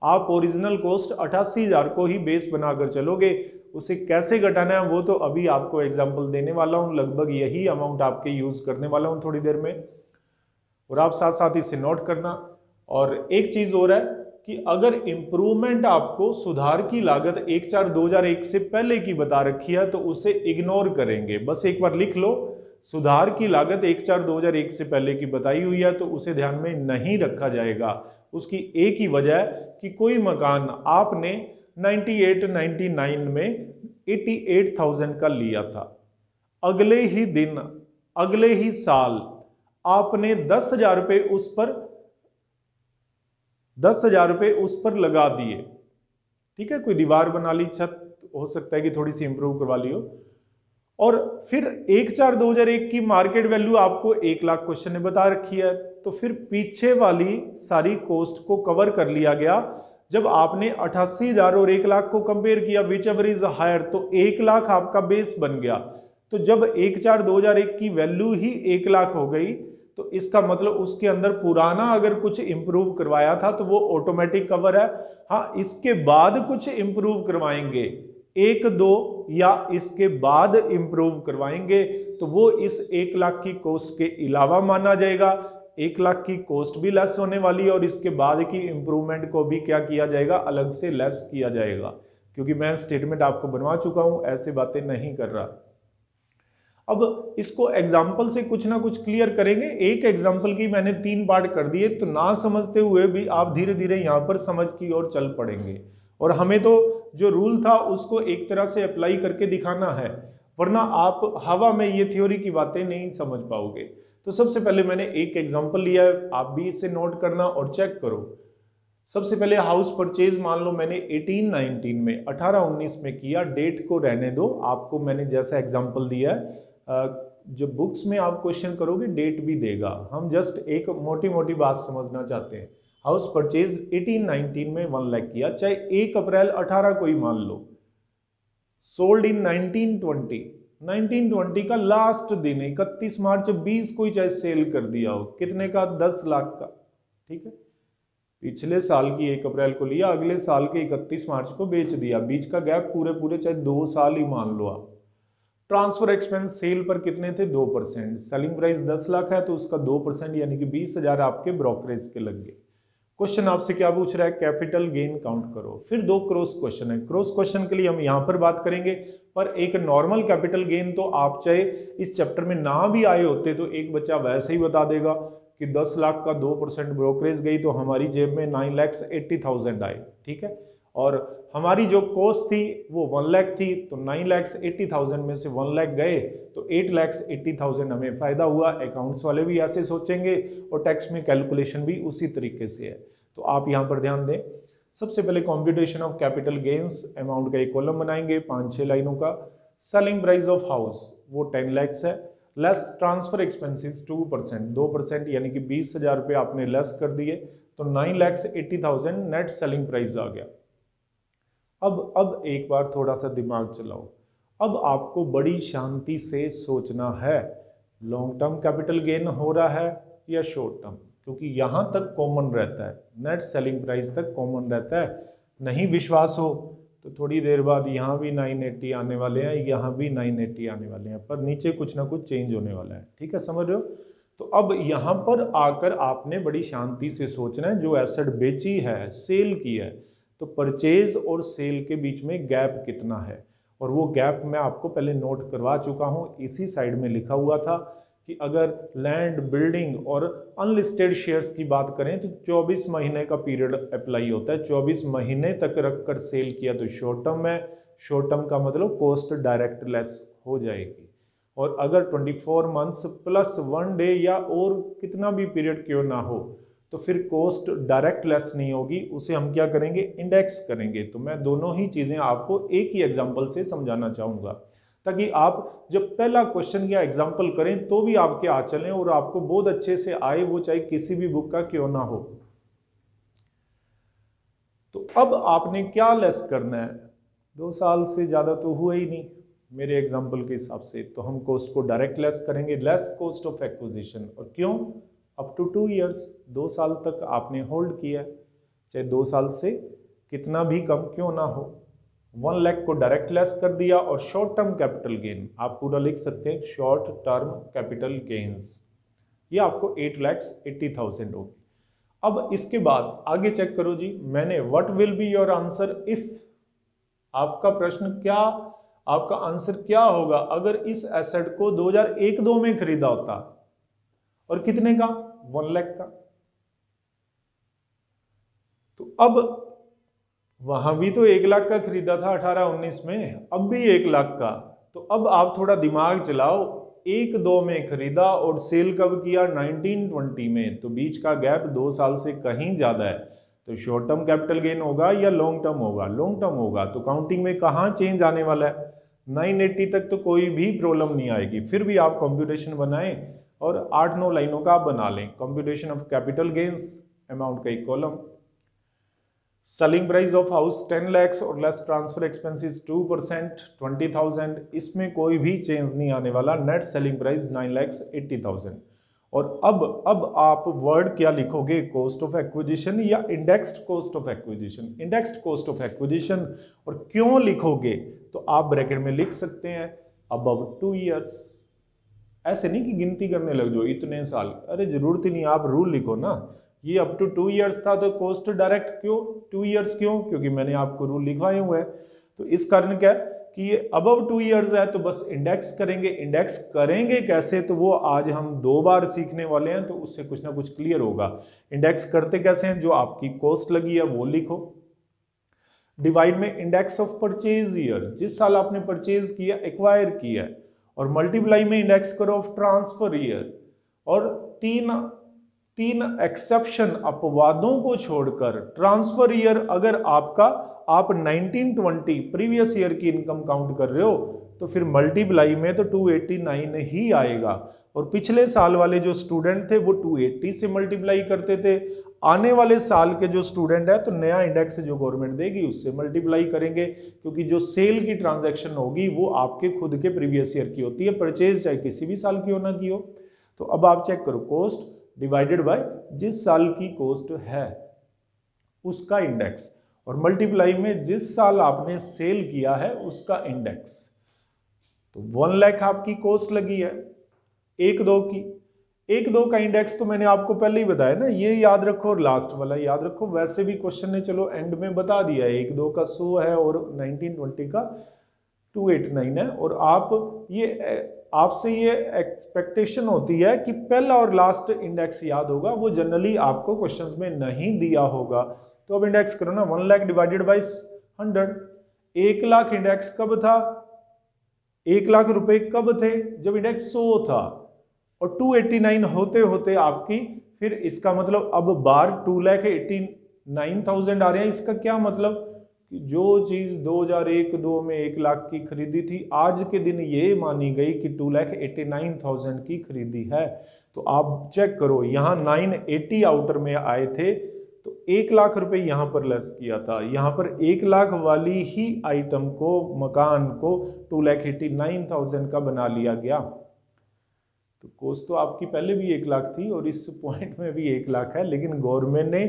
आप ओरिजिनल कॉस्ट 88,000 को ही बेस बनाकर चलोगे। उसे कैसे घटाना है वो तो अभी आपको एग्जांपल देने वाला हूं, लगभग यही अमाउंट आपके यूज करने वाला हूं थोड़ी देर में, और आप साथ साथ इसे नोट करना। और एक चीज और है कि अगर इंप्रूवमेंट आपको सुधार की लागत 1/4/2001 से पहले की बता रखी है तो उसे इग्नोर करेंगे। बस एक बार लिख लो, सुधार की लागत 1/4/2001 से पहले की बताई हुई है तो उसे ध्यान में नहीं रखा जाएगा। उसकी एक ही वजह है कि कोई मकान आपने 98-99 में 88,000 का लिया था, अगले ही दिन, अगले ही साल आपने 10,000 रुपये उस पर लगा दिए। ठीक है, कोई दीवार बना ली, छत हो सकता है कि थोड़ी सी इंप्रूव करवा ली हो, और फिर 1/4/2001 की मार्केट वैल्यू आपको 1 लाख क्वेश्चन ने बता रखी है, तो फिर पीछे वाली सारी कॉस्ट को कवर कर लिया गया। जब आपने 88,000 और 1 लाख को कंपेयर किया, विच एवर इज हायर, तो 1 लाख आपका बेस बन गया। तो जब 1/4/2001 की वैल्यू ही 1 लाख हो गई, तो इसका मतलब उसके अंदर पुराना अगर कुछ इंप्रूव करवाया था तो वो ऑटोमेटिक कवर है। हाँ, इसके बाद कुछ इंप्रूव करवाएंगे, 1-2 या इसके बाद इंप्रूव करवाएंगे, तो वो इस 1 लाख की कॉस्ट के अलावा माना जाएगा। 1 लाख की कॉस्ट भी लेस होने वाली है और इसके बाद की इंप्रूवमेंट को भी क्या किया जाएगा, अलग से लेस किया जाएगा। क्योंकि मैं स्टेटमेंट आपको बनवा चुका हूं, ऐसे बातें नहीं कर रहा। अब इसको एग्जाम्पल से कुछ ना कुछ क्लियर करेंगे। एक एग्जाम्पल की मैंने 3 पार्ट कर दिए, तो ना समझते हुए भी आप धीरे धीरे यहां पर समझ की ओर चल पड़ेंगे। और हमें तो जो रूल था उसको एक तरह से अप्लाई करके दिखाना है, वरना आप हवा में ये थ्योरी की बातें नहीं समझ पाओगे। तो सबसे पहले मैंने एक एग्जाम्पल लिया है, आप भी इसे नोट करना और चेक करो। सबसे पहले हाउस परचेज मान लो मैंने 18-19 में, 18-19 में किया, डेट को रहने दो, आपको मैंने जैसा एग्जाम्पल दिया है, जो बुक्स में आप क्वेश्चन करोगे डेट भी देगा। हम जस्ट एक मोटी मोटी बात समझना चाहते हैं। हाउस परचेज 18-19 में 1 लाख किया, चाहे 1 अप्रैल 18 को ही मान लो, सोल्ड इन 1920 का लास्ट दिन 31 मार्च 20 को ही चाहे सेल कर दिया हो, कितने का, 10 लाख का। ठीक है, पिछले साल की 1 अप्रैल को लिया, अगले साल के 31 मार्च को बेच दिया, बीच का गैप पूरे चाहे 2 साल ही मान लो आप। ट्रांसफर एक्सपेंस सेल पर कितने थे, 2%, सेलिंग प्राइस 10 लाख है तो उसका 2% यानी कि 20,000 आपके ब्रोकरेज के लग गए। क्वेश्चन आपसे क्या पूछ रहा है, कैपिटल गेन काउंट करो। फिर दो क्रॉस क्वेश्चन है, क्रॉस क्वेश्चन के लिए हम यहां पर बात करेंगे, पर एक नॉर्मल कैपिटल गेन तो आप चाहे इस चैप्टर में ना भी आए होते तो एक बच्चा वैसे ही बता देगा कि 10 लाख का 2% ब्रोकरेज गई तो हमारी जेब में 9,80,000 आए, ठीक है। और हमारी जो कॉस्ट थी वो 1 लाख थी, तो 9,80,000 में से 1 लाख गए तो 8,80,000 हमें फायदा हुआ। अकाउंट्स वाले भी ऐसे सोचेंगे और टैक्स में कैलकुलेशन भी उसी तरीके से है, तो आप यहां पर ध्यान दें। सबसे पहले computation of capital gains amount का एक कॉलम बनाएंगे 5-6 लाइनों का। सेलिंग प्राइस ऑफ हाउस वो 10 लाख है, लेस ट्रांसफर एक्सपेंसेस 2%, यानी कि 20,000 रुपये आपने लेस कर दिए तो 9,80,000 नेट सेलिंग प्राइस आ गया। अब एक बार थोड़ा सा दिमाग चलाओ, अब आपको बड़ी शांति से सोचना है लॉन्ग टर्म कैपिटल गेन हो रहा है या शॉर्ट टर्म, क्योंकि यहां तक कॉमन रहता है, नेट सेलिंग प्राइस तक कॉमन रहता है। नहीं विश्वास हो तो थोड़ी देर बाद यहाँ भी 980 आने वाले हैं, यहाँ भी 980 आने वाले हैं, पर नीचे कुछ ना कुछ चेंज होने वाला है, ठीक है, समझ रहे हो। तो अब यहाँ पर आकर आपने बड़ी शांति से सोचना है, जो एसेट बेची है, सेल की है, तो परचेज और सेल के बीच में गैप कितना है, और वो गैप मैं आपको पहले नोट करवा चुका हूँ, इसी साइड में लिखा हुआ था कि अगर लैंड, बिल्डिंग और अनलिस्टेड शेयर्स की बात करें तो 24 महीने का पीरियड अप्लाई होता है। 24 महीने तक रखकर सेल किया तो शॉर्ट टर्म है, शॉर्ट टर्म का मतलब कॉस्ट डायरेक्ट लेस हो जाएगी। और अगर 24 मंथ्स प्लस 1 डे या और कितना भी पीरियड क्यों ना हो तो फिर कॉस्ट डायरेक्ट लेस नहीं होगी, उसे हम क्या करेंगे, इंडेक्स करेंगे। तो मैं दोनों ही चीजें आपको एक ही एग्जाम्पल से समझाना चाहूंगा, ताकि आप जब पहला क्वेश्चन या एग्जाम्पल करें तो भी आपके आ चलें और आपको बहुत अच्छे से आए, वो चाहे किसी भी बुक का क्यों ना हो। तो अब आपने क्या लेस करना है, 2 साल से ज्यादा तो हुआ ही नहीं मेरे एग्जाम्पल के हिसाब से, तो हम कॉस्ट को डायरेक्ट लेस करेंगे, लेस कॉस्ट ऑफ एक्विजिशन। और क्यों, अप टू 2 ईयर्स, 2 साल तक आपने होल्ड किया, चाहे 2 साल से कितना भी कम क्यों ना हो। 1 लाख को डायरेक्ट लेस कर दिया। और शॉर्ट टर्म कैपिटल गेन आप पूरा लिख सकते हैं, शॉर्ट टर्म कैपिटल गेन्स, ये आपको 8,80,000 होगी। अब इसके बाद आगे चेक करो जी, मैंने what will be your answer if, आपका प्रश्न क्या, आपका आंसर क्या होगा अगर इस एसेट को 2001-2 में खरीदा होता, और कितने का, 1 लाख का। तो अब वहां भी तो 1 लाख का खरीदा था 18-19 में, अब भी 1 लाख का। तो अब आप थोड़ा दिमाग चलाओ, 1-2 में खरीदा और सेल कब किया, 19-20 में, तो बीच का गैप 2 साल से कहीं ज्यादा है। तो शॉर्ट टर्म कैपिटल गेन होगा या लॉन्ग टर्म होगा, लॉन्ग टर्म होगा। तो काउंटिंग में कहां चेंज आने वाला है, 980 तक तो कोई भी प्रॉब्लम नहीं आएगी। फिर भी आप कंप्यूटेशन बनाएं और 8-9 लाइनों का आप बना लें। Computation of capital gains amount का एक column, selling price of house 10 lakh और लेस ट्रांसफर एक्सपेंसेस 2% 20,000, इसमें कोई भी चेंज नहीं आने वाला। Net selling price 9,80,000। और अब आप वर्ड क्या लिखोगे, कॉस्ट ऑफ एक्विजिशन या indexed cost of acquisition, indexed cost of acquisition. और क्यों लिखोगे तो आप ब्रैकेट में लिख सकते हैं अबव 2 ईयर्स। ऐसे नहीं कि गिनती करने लग जाओ इतने साल, अरे जरूरत ही नहीं, आप रूल लिखो ना, ये अप टू 2 ईयर्स था तो कॉस्ट डायरेक्ट क्यों 2 ईयर्स क्यों, क्योंकि मैंने आपको रूल लिखवाए हुए हैं। तो इस कारण क्या है कि ये अबव 2 ईयर्स है तो बस इंडेक्स करेंगे। इंडेक्स करेंगे कैसे, तो वो आज हम 2 बार सीखने वाले हैं, तो उससे कुछ ना कुछ क्लियर होगा। इंडेक्स करते कैसे हैं, जो आपकी कॉस्ट लगी है वो लिखो, डिवाइड में इंडेक्स ऑफ परचेज ईयर, जिस साल आपने परचेज किया, एक्वायर किया, और मल्टीप्लाई में इंडेक्स करो ऑफ ट्रांसफर ईयर। और तीन एक्सेप्शन, अपवादों को छोड़कर ट्रांसफर ईयर, अगर आप 1920 प्रीवियस ईयर की इनकम काउंट कर रहे हो तो फिर मल्टीप्लाई में तो 289 ही आएगा। और पिछले साल वाले जो स्टूडेंट थे वो 280 से मल्टीप्लाई करते थे, आने वाले साल के जो स्टूडेंट है तो नया इंडेक्स जो गवर्नमेंट देगी उससे मल्टीप्लाई करेंगे, क्योंकि जो सेल की ट्रांजैक्शन होगी वो आपके खुद के प्रीवियस ईयर की होती है, परचेज चाहे किसी भी साल की हो ना की हो। तो अब आप चेक करो, कॉस्ट डिवाइडेड बाय जिस साल की कॉस्ट है उसका इंडेक्स, और मल्टीप्लाई में जिस साल आपने सेल किया है उसका इंडेक्स। तो 1 लाख आपकी कॉस्ट लगी है 1-2 की, एक दो का इंडेक्स तो मैंने आपको पहले ही बताया ना, ये याद रखो और लास्ट वाला याद रखो। वैसे भी क्वेश्चन ने चलो एंड में बता दिया है, एक दो का 100 है और 1920 का 289 है। और आपसे ये एक्सपेक्टेशन होती है कि पहला और लास्ट इंडेक्स याद होगा, वो जनरली आपको क्वेश्चंस में नहीं दिया होगा। तो अब इंडेक्स करो ना, 1 lakh divided by 100। 1 lakh index कब था, 1 लाख रुपए कब थे, जब इंडेक्स 100 था। और 289 होते होते आपकी, फिर इसका मतलब अब बार 2,89,000 आ रहे हैं। इसका क्या मतलब कि जो चीज 2001-2 में 1 लाख की खरीदी थी, आज के दिन ये मानी गई कि 2,89,000 की खरीदी है। तो आप चेक करो, यहाँ 980 आउटर में आए थे, तो 1 लाख रुपए यहां पर लेस किया था। यहां पर 1 लाख वाली ही आइटम को, मकान को 2,89,000 का बना लिया गया। तो कॉस्ट तो आपकी पहले भी 1 लाख थी और इस पॉइंट में भी 1 लाख है, लेकिन गवर्नमेंट ने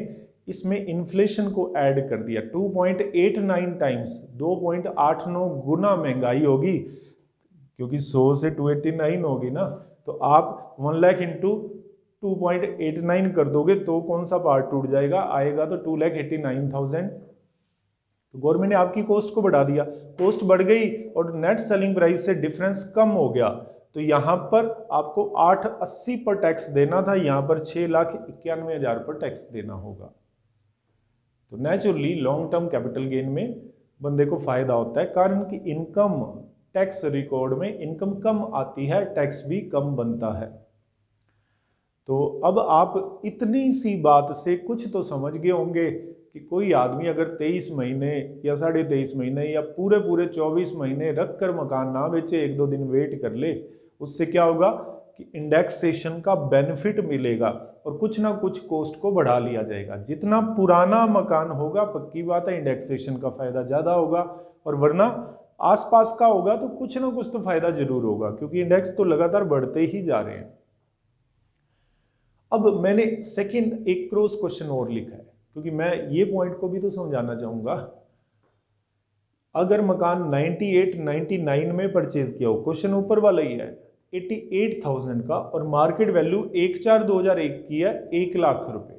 इसमें इन्फ्लेशन को ऐड कर दिया। 2.89 टाइम्स, 2.89 गुना महंगाई होगी, क्योंकि 100 से 289 होगी ना। तो आप 1 लाख इंटू 2.89 कर दोगे तो कौन सा पार्ट टूट जाएगा, आएगा तो 2,89,000। तो गवर्नमेंट ने आपकी कॉस्ट को बढ़ा दिया, कॉस्ट बढ़ गई और नेट सेलिंग प्राइस से डिफरेंस कम हो गया। तो यहां पर आपको 880 पर टैक्स देना था, यहां पर 6,91,000 पर टैक्स देना होगा। तो naturally long term capital gain में बंदे को फायदा होता है, कारण कि इनकम टैक्स रिकॉर्ड में इनकम कम आती है, टैक्स भी कम बनता है। तो अब आप इतनी सी बात से कुछ तो समझ गए होंगे कि कोई आदमी अगर 23 महीने या 23.5 महीने या पूरे 24 महीने रख कर मकान ना बेचे, 1-2 दिन वेट कर ले, उससे क्या होगा कि इंडेक्सेशन का बेनिफिट मिलेगा और कुछ ना कुछ कॉस्ट को बढ़ा लिया जाएगा। जितना पुराना मकान होगा, पक्की बात है इंडेक्सेशन का फायदा ज्यादा होगा, और वरना आसपास का होगा तो कुछ ना कुछ तो फायदा जरूर होगा, क्योंकि इंडेक्स तो लगातार बढ़ते ही जा रहे हैं। अब मैंने सेकंड एक क्रॉस क्वेश्चन और लिखा है, क्योंकि मैं ये पॉइंट को भी तो समझाना चाहूंगा। अगर मकान 98-99 में परचेज किया हो, क्वेश्चन ऊपर वाला ही है, 88,000 का, और मार्केट वैल्यू 1/4/2001 की है 1 लाख रुपए।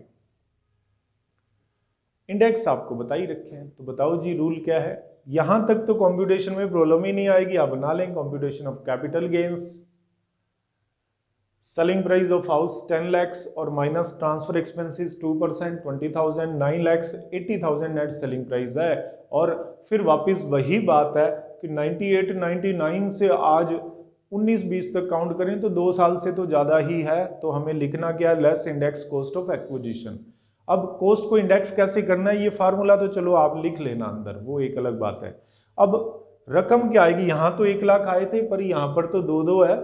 इंडेक्स आपको बता ही रखे हैं, तो बताओ जी रूल क्या है। यहां तक तो कंप्यूटेशन में प्रॉब्लम ही नहीं आएगी, आप बना लें computation of capital gains. Selling price of house 10 lakhs और minus transfer expenses 2%, 20,000, 9 lakhs, 80,000 net selling price है। और फिर वापस वही बात है कि 98-99 से आज 19-20 तक काउंट करें तो 2 साल से तो ज्यादा ही है। तो हमें लिखना क्या है, less index cost of acquisition. अब कॉस्ट को इंडेक्स कैसे करना है, ये फार्मूला तो चलो आप लिख लेना अंदर, वो एक अलग बात है। अब रकम क्या आएगी, यहां तो 1 लाख आए थे, पर यहां पर तो 2 है,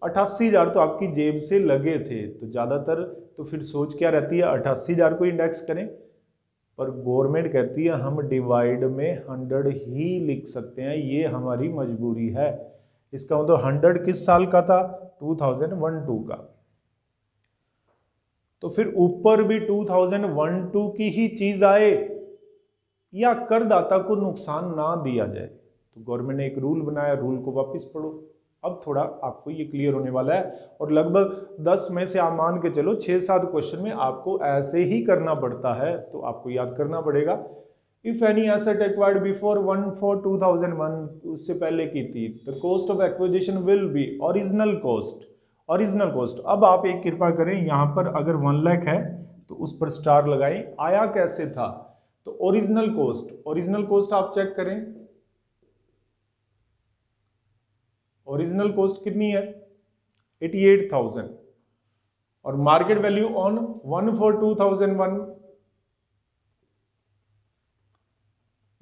88,000 तो आपकी जेब से लगे थे। तो ज्यादातर तो फिर सोच क्या रहती है, 88,000 को इंडेक्स करें, पर गवर्नमेंट कहती है हम डिवाइड में 100 ही लिख सकते हैं, ये हमारी मजबूरी है। इसका मतलब 100 किस साल का था, 2001-2 का। तो फिर ऊपर भी 2001-2 की ही चीज आए या करदाता को नुकसान ना दिया जाए। तो गवर्नमेंट ने एक रूल बनाया, रूल को वापस पढ़ो। अब थोड़ा आपको ये क्लियर होने वाला है, और लगभग 10 में से आप मान के चलो 6-7 क्वेश्चन में आपको ऐसे ही करना पड़ता है, तो आपको याद करना पड़ेगा। If any asset acquired before 1/4/2001, उससे पहले की थी, the cost of acquisition will B original cost. Original cost, अब आप एक कृपा करें, यहां पर अगर 1 लाख है तो उस पर स्टार लगाएं। आया कैसे था, तो ओरिजिनल कॉस्ट, ओरिजिनल कॉस्ट आप चेक करें, ओरिजिनल कॉस्ट कितनी है 88,000, और मार्केट वैल्यू ऑन 1/4/2001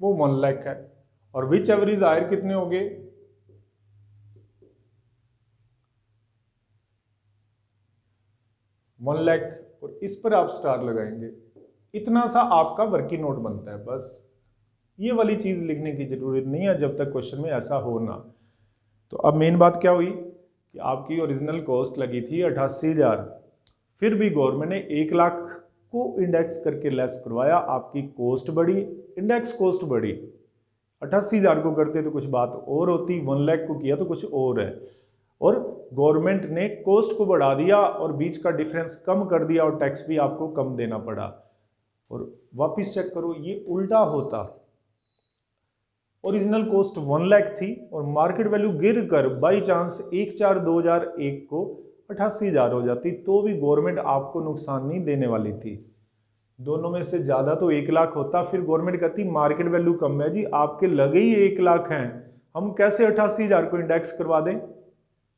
वो 1 लाख है, और विच एवरेज आयर कितने हो गए 1 लाख, और इस पर आप स्टार लगाएंगे। इतना सा आपका वर्किंग नोट बनता है, बस ये वाली चीज लिखने की जरूरत नहीं है जब तक क्वेश्चन में ऐसा हो ना। तो अब मेन बात क्या हुई कि आपकी ओरिजिनल कॉस्ट लगी थी 88,000, फिर भी गवर्नमेंट ने 1 लाख को इंडेक्स करके लेस करवाया, आपकी कॉस्ट बढ़ी, इंडेक्स कॉस्ट बढ़ी। 88,000 को करते तो कुछ बात और होती, 1 लाख को किया तो कुछ और है। और गवर्नमेंट ने कॉस्ट को बढ़ा दिया और बीच का डिफरेंस कम कर दिया और टैक्स भी आपको कम देना पड़ा। और वापिस चेक करो, ये उल्टा होता, ओरिजिनल कॉस्ट 1 लाख थी और मार्केट वैल्यू गिर कर बाई चांस 1/4/2001 को 88,000 हो जाती, तो भी गवर्नमेंट आपको नुकसान नहीं देने वाली थी। दोनों में से ज्यादा तो 1 लाख होता, फिर गवर्नमेंट कहती मार्केट वैल्यू कम है जी, आपके लगे ही 1 लाख हैं, हम कैसे 88,000 को इंडेक्स करवा दें।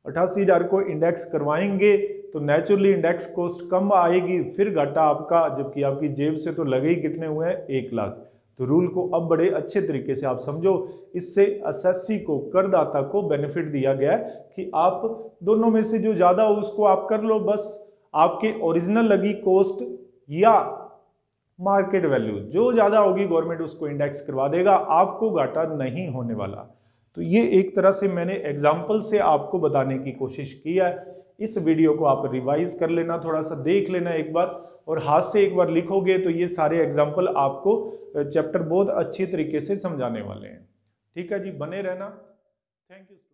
88,000 को इंडेक्स करवाएंगे तो नेचुरली इंडेक्स कॉस्ट कम आएगी, फिर घाटा आपका, जबकि आपकी जेब से तो लगे ही कितने हुए हैं, 1 लाख। तो रूल को अब बड़े अच्छे तरीके से आप समझो, इससे असेसी को, करदाता को बेनिफिट दिया गया है कि आप दोनों में से जो ज्यादा हो उसको आप कर लो, बस आपके ओरिजिनल लगी कॉस्ट या मार्केट वैल्यू जो ज्यादा होगी गवर्नमेंट उसको इंडेक्स करवा देगा, आपको घाटा नहीं होने वाला। तो ये एक तरह से मैंने एग्जाम्पल से आपको बताने की कोशिश की है। इस वीडियो को आप रिवाइज कर लेना, थोड़ा सा देख लेना एक बार, और हाथ से एक बार लिखोगे तो ये सारे एग्जाम्पल आपको चैप्टर बहुत अच्छी तरीके से समझाने वाले हैं। ठीक है जी, बने रहना। Thank you.